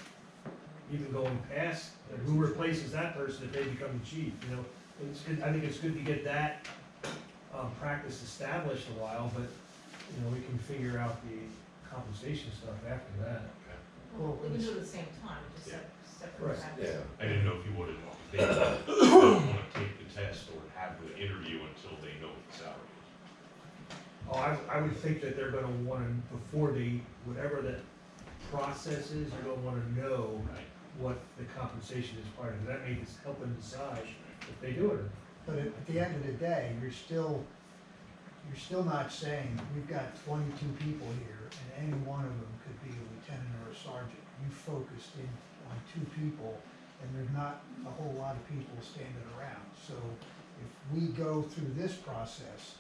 even going past, and who replaces that person if they become the chief, you know? It's good, I think it's good to get that, practice established a while, but, you know, we can figure out the compensation stuff after that. Well, we can do it at the same time, just Yeah. separate Right. practice. Yeah. I didn't know if you wanted, they don't wanna take the test or have the interview until they know what the salary is. Oh, I would think that they're gonna wanna, before they, whatever that process is, they're gonna wanna know Right. what the compensation is part of, that may just help them decide if they do it or not. But at the end of the day, you're still not saying, we've got 22 people here, and any one of them could be a lieutenant or a sergeant. You focused in on 2 people, and there's not a whole lot of people standing around. So if we go through this process,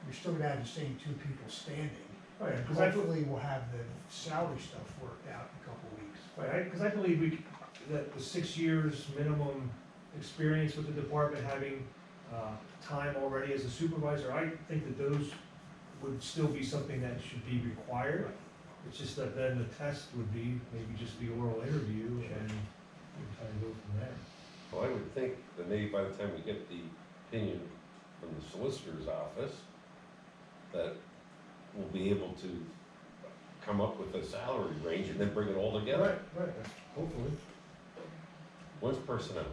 you're still gonna have the same 2 people standing. Right, And 'cause I- hopefully we'll have the salary stuff worked out in a couple of weeks. Right, because I believe that the 6 years minimum experience with the department, having, time already as a supervisor, I think that those would still be something that should be required. It's just that then the test would be maybe just the oral interview, and we kind of go from there. Well, I would think that maybe by the time we get the opinion from the solicitor's office, that we'll be able to come up with a salary range and then bring it all together. Right, hopefully. When's personnel?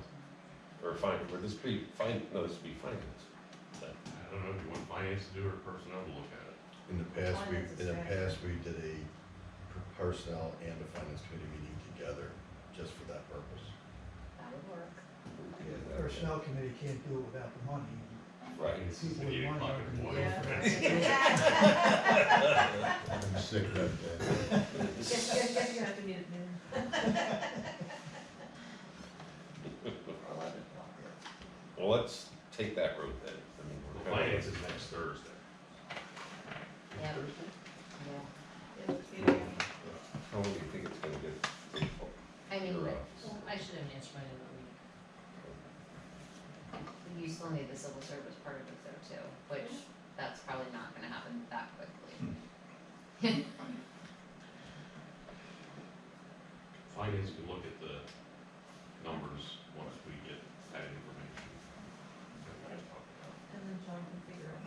Or would this be no, this would be finance. I don't know if you want finance to do it or personnel to look at it. In the past, Finance is in the strategy. past, we did a personnel and a finance committee meeting together, just for that purpose. That would work. The personnel committee can't do it without the money. Right. It's People with 8 money o'clock aren't in the gonna morning. Yeah. I'm sick that day. Guess you have to meet at noon. Or 11 o'clock. Well, let's take that road then. I mean, The we're kind finance of, is next Thursday. Yeah. Yeah. Yeah, let's be there. how long do you think it's gonna get? I mean, Your but office? Well, I should have an answer by the end of the week. you still need the civil service part of it though too, which that's probably not gonna happen that quickly. Finance can look at the numbers once we get that information. And then John can figure out,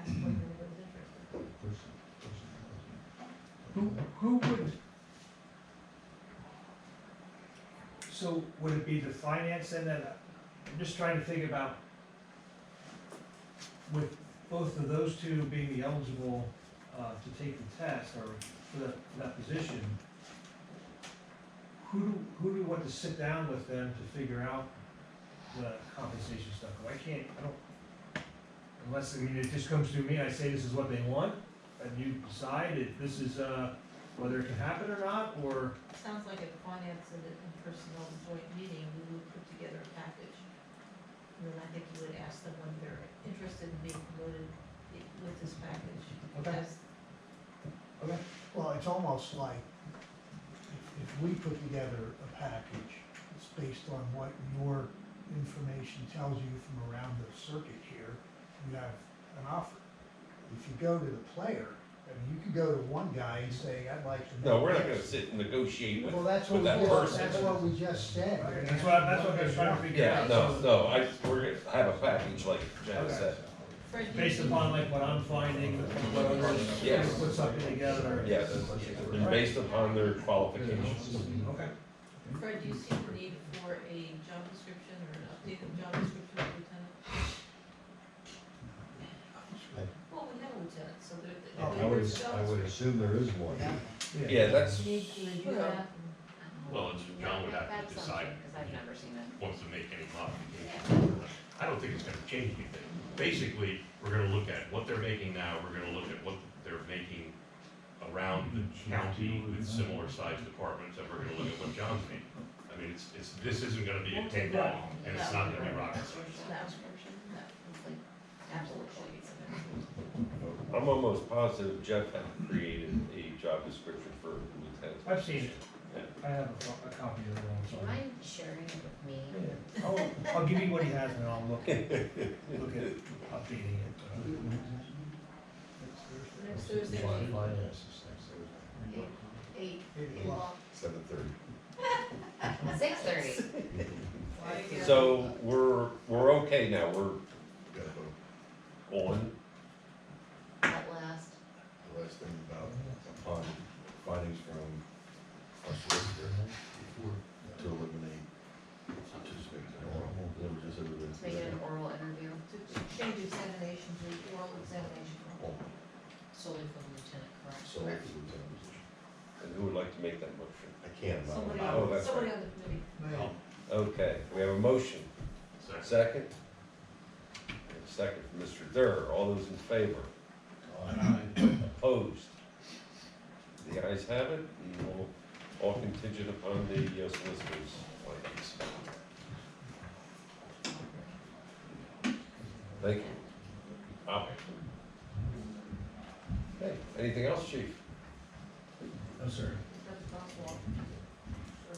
ask whether anybody's interested. Who would? So would it be the finance and then, I'm just trying to think about, with both of those two being eligible, to take the test or for that position, who do we want to sit down with them to figure out the compensation stuff? 'Cause I don't, unless, I mean, it just comes through me, I say this is what they want, and you decide if this is, whether it can happen or not, or, Sounds like at finance and personnel joint meeting, we would put together a package. And then I think you would ask them whether they're interested in being promoted with this package. Okay. As Well, it's almost like, if we put together a package, it's based on what your information tells you from around the circuit here, you have an offer. If you go to the player, I mean, you could go to one guy and say, I'd like to. No, make we're not this." gonna sit and negotiate Well, with, that's what with we that just, person. that's what we just said. that's what I was trying to figure Yeah, out. no, we're gonna have a package like Jen Okay. said. Fred, do you based see- upon like what I'm finding, what others Yes. put something together. Yes, and based upon their qualifications. Okay. Fred, do you see the need for a job description or an updated job description of lieutenant? Well, we have a lieutenant, so there. I would assume there is one. Yeah, that's, Need to do that. Well, it's, John would have That's to decide, something, cause I've never seen it. wants to make any modifications. I don't think it's gonna change anything. Basically, we're gonna look at what they're making now, we're gonna look at what they're making around the county with similar sized departments, and we're gonna look at what John's making. I mean, this isn't gonna be a ten ball, and it's not gonna be rocket science. Absolutely. I'm almost positive Jeff had created a job description for lieutenant. I've seen it. Yeah. I have a copy of it Do you on, mind sharing it with me? so. I'll give you what he has and I'll look at updating it. Next Thursday, Finance meeting. is next Thursday. Eight 8 o'clock. 7:30. 6:30. So we're okay now, we're Gotta vote. on, At last. The last thing about, upon findings from our solicitor to eliminate, to just make it oral, then we just said we're Let's make it an oral interview. To change examination to oral examination. Solely for the lieutenant, correct? So, for the lieutenant position. and who would like to make that motion? I can't, not. Somebody Oh, on, that's somebody right. on the committee. Okay, we have a motion. Second. Second? And a second from Mr. Durr, all those in favor? Opposed? The ayes have it, and we'll, all contingent upon the solicitor's findings. Thank you. Okay, anything else, chief? No, sir. That's crosswalk.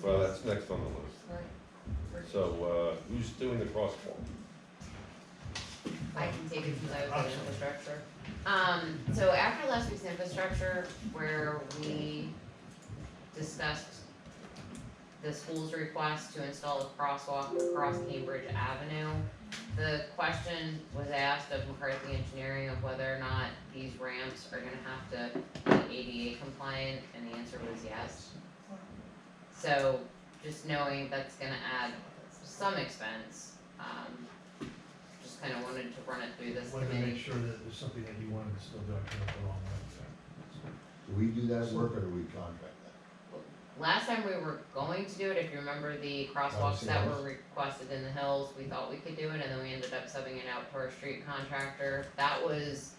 Well, that's next on the list. Right. So, who's doing the crosswalk? I can take it since I was in infrastructure. So after last week's infrastructure, where we discussed the school's request to install a crosswalk across Cambridge Avenue, the question was asked of McCarthy Engineering of whether or not these ramps are gonna have to be ADA compliant, and the answer was yes. So, just knowing that's gonna add some expense, just kinda wanted to run it through this Wanted to committee. make sure that there's something that he wanted to still do, I can't go wrong with Do we do that work or do we contract that? Last time we were going to do it, if you remember the crosswalks see that those. were requested in the hills, we thought we could do it, and then we ended up subbing it out to our street contractor. That was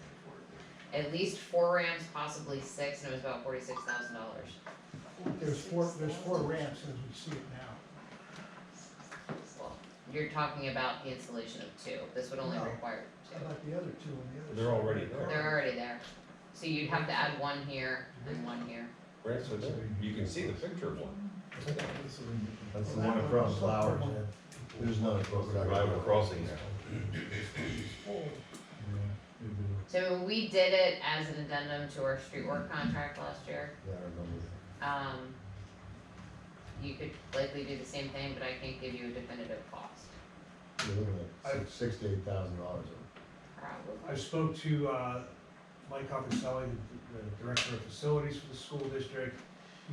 at least 4 ramps, possibly 6, and it was about $46,000. There's four ramps as we see it now. Well, you're talking about the installation of 2, this would only No. require How 2. about the other two on the other side? They're already there. They're already there, so you'd have to add 1 here and 1 here. Ramps are there. You can see the picture of one. That's the one across Flowers. There's none across that. Rival crossing there. So we did it as an addendum to our street work contract last year. Yeah, I remember that. You could likely do the same thing, but I can't give you a definitive cost, You're looking at $6,000 to $8,000. probably. I spoke to, Mike Cofferselli, the Director of Facilities for the school district.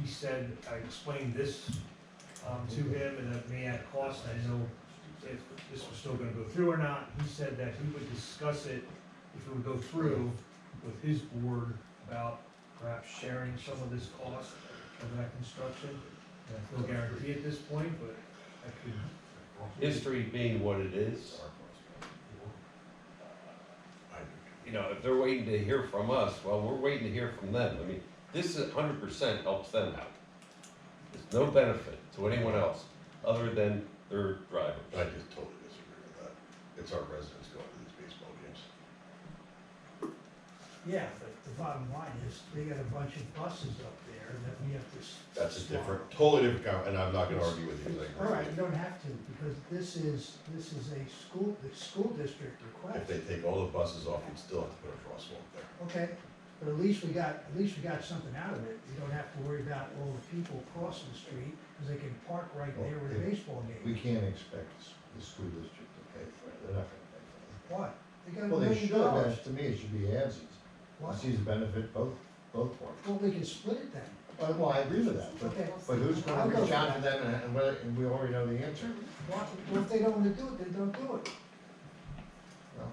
He said, I explained this, to him, and that may add cost, I didn't know if this was still gonna go through or not. He said that he would discuss it, if it would go through, with his board about perhaps sharing some of this cost of that construction. And no guarantee at this point, but I could. History being what it is, you know, if they're waiting to hear from us, well, we're waiting to hear from them. I mean, this is 100% helps them out. There's no benefit to anyone else other than their drivers. I just totally disagree with that. It's our residents going to these baseball games. Yeah, but the bottom line is, they got a bunch of buses up there that we have to. That's a swap. different, totally different, and I'm not gonna argue with you, 'cause I agree. All right, you don't have to, because this is a school, the school district If request. they take all the buses off, you'd still have to put a crosswalk there. Okay, but at least we got something out of it. You don't have to worry about all the people crossing the street, because they can park right there where the baseball game We is. can't expect the school district to pay for it. They're not gonna pay for it. What? They got $1 Well, they million. should, to me, it should be ANSYS. What? It seems to benefit both parties. Well, we can split it then. Well, I agree with that, but, Okay. but who's I'll gonna go reach for out to that. them and whether, and we already know the answer? Well, if they don't wanna do it, then don't do it. Well,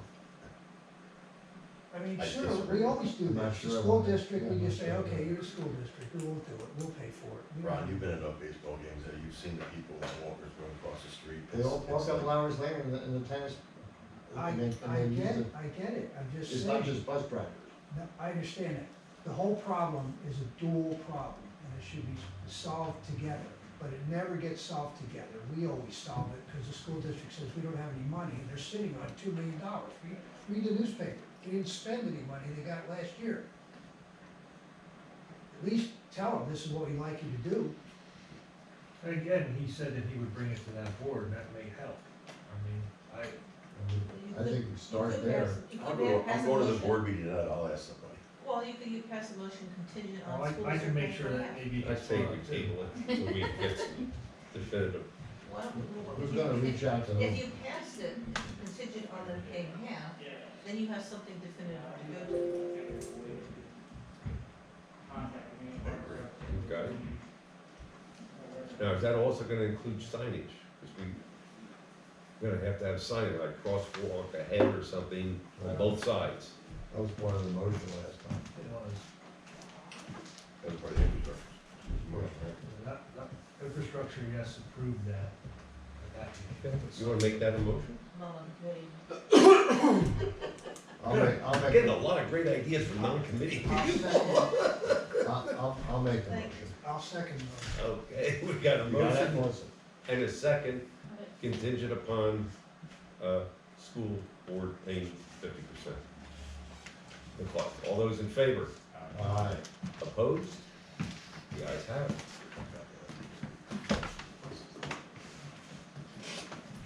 I mean, I sure, disagree. we always do I'm not this. The sure I school want- district, we yeah, I'm just not say, sure. okay, you're the school district, we won't do it, we'll pay for it. We Ron, don't- you've been at enough baseball games, that you've seen the people that walkers going across the street. They all It's walk a like- couple hours later in the tennis. I and they use get the- it, I get it, I'm just It's saying. not just bus drivers. No, I understand it. The whole problem is a dual problem, and it should be solved together, but it never gets solved together. We always solve it, because the school district says we don't have any money, and they're sitting on $2 million. Read the newspaper, they didn't spend any money they got last year. At least tell them, this is what we'd like you to do. And again, he said that he would bring it to that board, and that may help. I mean, I think it starts there. I'm going to the board meeting tonight, I'll ask somebody. Well, you could pass a motion contingent well, on schools. I can are make paying sure for that maybe I gets say brought we up too. table it, so we can get some definitive. Why don't we- Who's if you- gonna reach out to If them? you pass it contingent on them paying half, then you have something definitive to go to. Got it? Now, is that also gonna include signage? Because we're gonna have to have signage, like crosswalk ahead or something on both sides. That was part of the motion last time. It was, That was part of the infrastructure. infrastructure, yes, approved that. But that- You wanna make that a motion? Not on committee. I'm getting a lot of great ideas from non-committee people. I'll make the Thank motion. I'll second those. Okay, we got a You got that, motion Melissa? and a second contingent upon, school board paying 50%. The cost. All those in favor? Aye. Opposed? The ayes have it.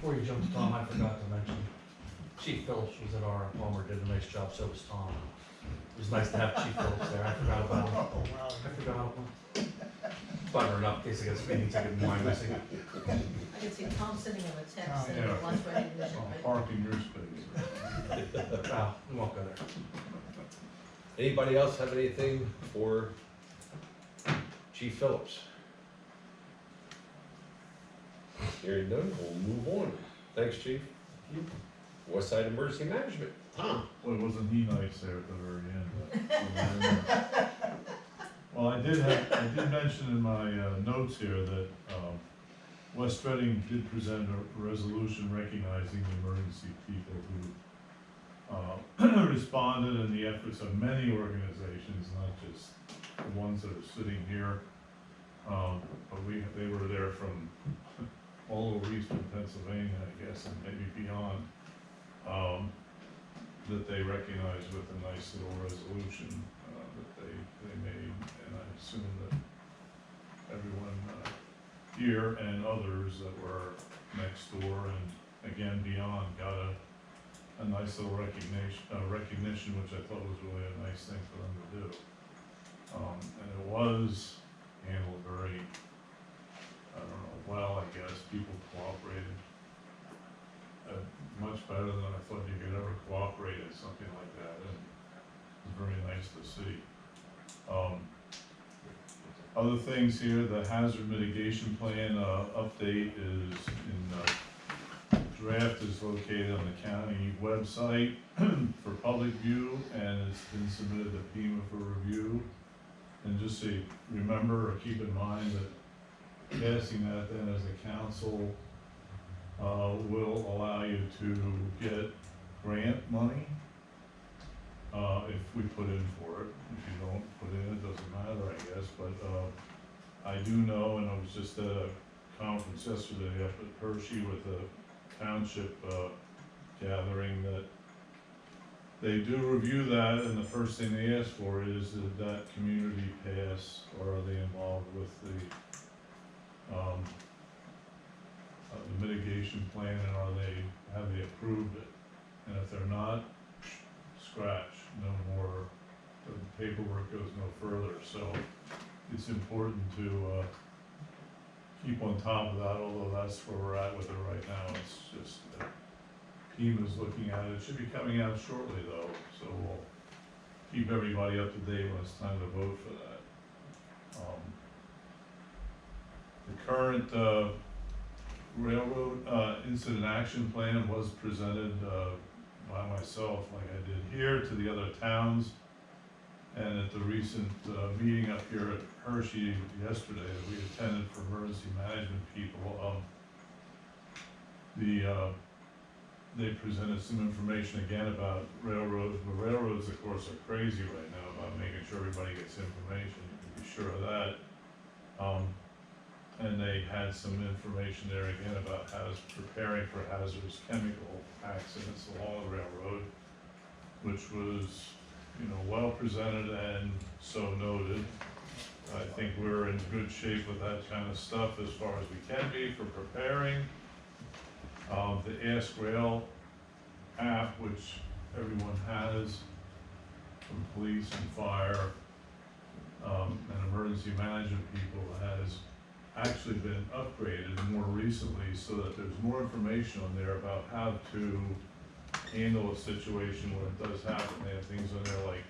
Before you jump to Tom, I forgot to mention, Chief Phillips was at our Palmer, did a nice job, so was Tom. It was nice to have Chief Phillips there, I forgot about him. Oh, wow. I forgot about him. Butter up in case I get a speeding ticket and wine missing. I can see Tom sitting on a text Oh, saying yeah. lunch recognition, right? Parking your space. No, we won't go there. Anybody else have anything for Chief Phillips? Hearing none, we'll move on. Thanks, Chief. West Side Emergency Management, Tom. Boy, wasn't he nice there at the very end. Well, I did mention in my notes here that West Reading did present a resolution recognizing the emergency people who responded in the efforts of many organizations, not just the ones that are sitting here. But they were there from all over eastern Pennsylvania, I guess, and maybe beyond, that they recognized with a nice little resolution that they made, and I assume that everyone here and others that were next door and again beyond got a nice little recognition, which I thought was really a nice thing for them to do. And it was handled very, I don't know, well, I guess, people cooperated much better than I thought you could ever cooperate in something like that, and it was very nice to see. Other things here, the hazard mitigation plan, update is draft is located on the county website for public view, and it's been submitted to FEMA for review. And just so you remember or keep in mind that passing that then as a council will allow you to get grant money if we put in for it. If you don't put in, it doesn't matter, I guess, but I do know, and I was just at a conference yesterday up at Hershey with the township gathering, that they do review that, and the first thing they ask for is that community pass, or are they involved with the mitigation plan, and have they approved it? And if they're not, scratch, no more, the paperwork goes no further, so it's important to keep on top of that, although that's where we're at with it right now. It's just Pima's looking at it. It should be coming out shortly though, so we'll keep everybody up to date when it's time to vote for that. The current, railroad, incident action plan was presented, by myself, like I did here, to the other towns. And at the recent, meeting up here at Hershey yesterday that we attended for emergency management people, they presented some information again about railroads. The railroads, of course, are crazy right now about making sure everybody gets information, you can be sure of that. And they had some information there again about preparing for hazardous chemical accidents along the railroad, which was, well presented and so noted. I think we're in good shape with that kind of stuff as far as we can be for preparing. The Ask Rail app, which everyone has, from police and fire, and emergency management people, has actually been upgraded more recently so that there's more information on there about how to handle a situation when it does happen. They have things on there like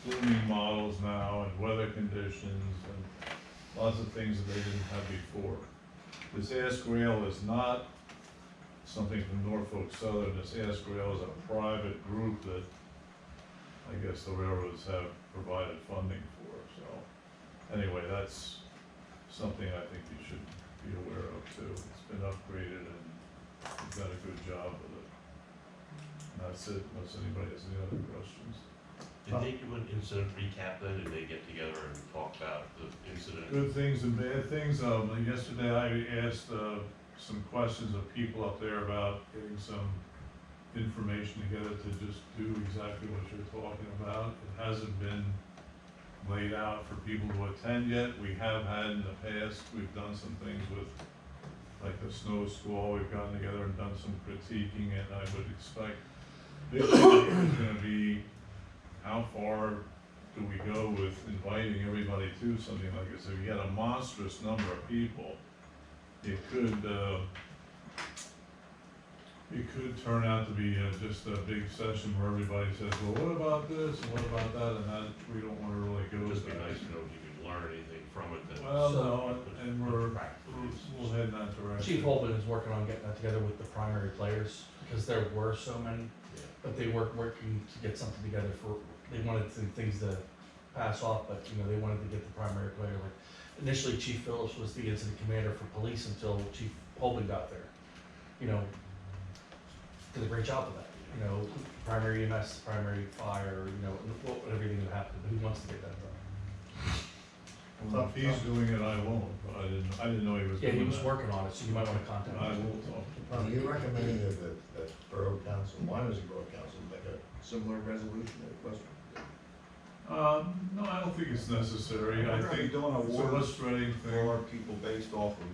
blooming models now and weather conditions and lots of things that they didn't have before. This Ask Rail is not something from Norfolk Southern. This Ask Rail is a private group that I guess the railroads have provided funding for. So anyway, that's something I think you should be aware of too. It's been upgraded and we've done a good job with it. And that's it, unless anybody has any other questions. Did they do an incident recap then? Did they get together and talk about the incident? Good things and bad things. Yesterday I asked, some questions of people up there about getting some information together to just do exactly what you're talking about. It hasn't been laid out for people to attend yet. We have had in the past, we've done some things with, like the snow squall, we've gotten together and done some critiquing, and I would expect this is gonna be, how far do we go with inviting everybody to something like this? If you had a monstrous number of people, it could turn out to be just a big session where everybody says, well, what about this and what about that, and that, we don't wanna really go It would with just be that. nice to know if you could learn anything from it that. Well, So- no, and we'll head in that direction. Chief Holman is working on getting that together with the primary players, because there were so many, Yeah. but they were working to get something together for, they wanted some things to pass off, but, they wanted to get the primary player, like, initially Chief Phillips was the incident commander for police until Chief Holman got there. Did a great job of that, primary EMS, primary fire, everything that happened, but he wants to get that done. Well, if he's doing it, I won't, but I didn't know he was Yeah, doing that. he was working on it, so you might wanna contact I him. will talk. Are you recommending that Borough Council, why does the Borough Council make a similar resolution or question? No, I don't think it's necessary. I We're gonna be think doing it's a awards frustrating thing. for people based off of,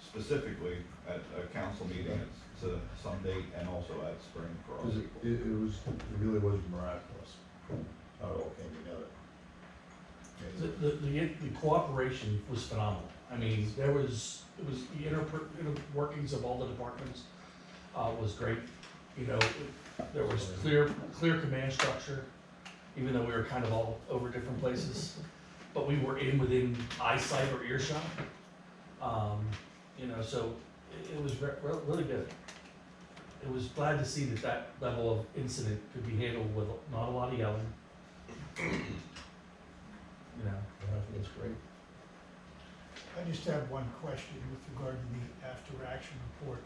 specifically at a council meeting, it's to some date, and also at spring for our Because people. it really was miraculous how it all came together. The cooperation was phenomenal. I mean, it was the inner workings of all the departments, was great. There was clear command structure, even though we were kind of all over different places, but we were within eyesight or earshot. So it was really good. It was glad to see that level of incident could be handled with not a lot of yelling. I think it's great. I just have one question with regard to the after-action report.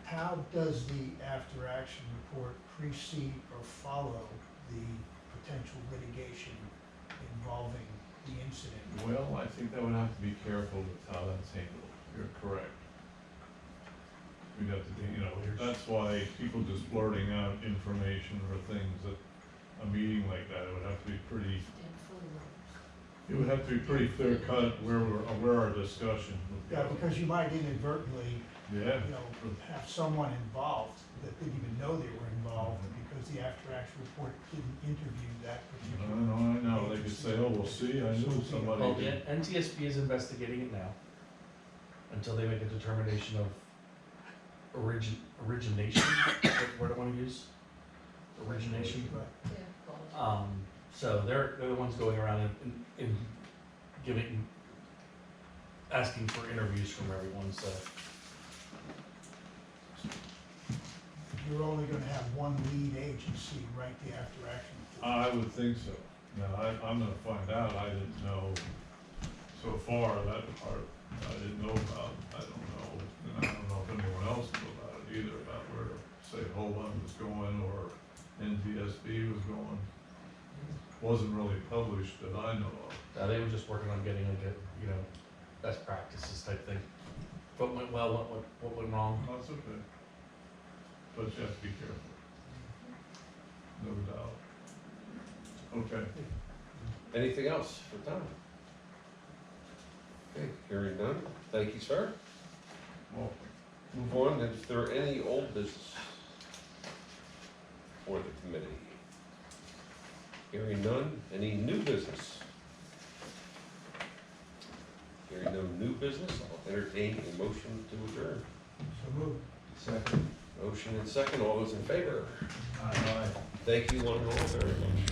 How does the after-action report precede or follow the potential litigation involving the incident? Well, I think that would have to be careful with how that's handled. You're correct. We'd have to, that's why people just blurting out information or things at a meeting like that, it would have to be pretty, it would have to be pretty clear cut where our discussion would go. Yeah, because you might inadvertently, Yeah, have someone involved that didn't even know they were involved because the after-action report didn't interview that particular. I know, they could say, oh, well, see, I knew somebody. Well, the NTSB is investigating it now, until they make a determination of origination, what I wanna use? Origination. Yeah. So they're the ones going around and giving, asking for interviews from everyone, so. You're only gonna have one lead agency write the after action report. I would think so. Now, I'm gonna find out, I didn't know, so far, that part, I didn't know about, I don't know, and I don't know if anyone else knew about it either, about where, say, Holborn was going, or NTSB was going. Wasn't really published that I know of. They were just working on getting like a, best practices type thing. What went well, what went wrong? That's okay. But you have to be careful. No doubt. Okay. Anything else for Tom? Okay, hearing none, thank you, sir. Well, Move on, is there any old business for the committee? Hearing none, any new business? Hearing no new business, I'll entertain a motion to adjourn. So move. Second. Motion and second, all those in favor? Aye. Thank you one and all very much.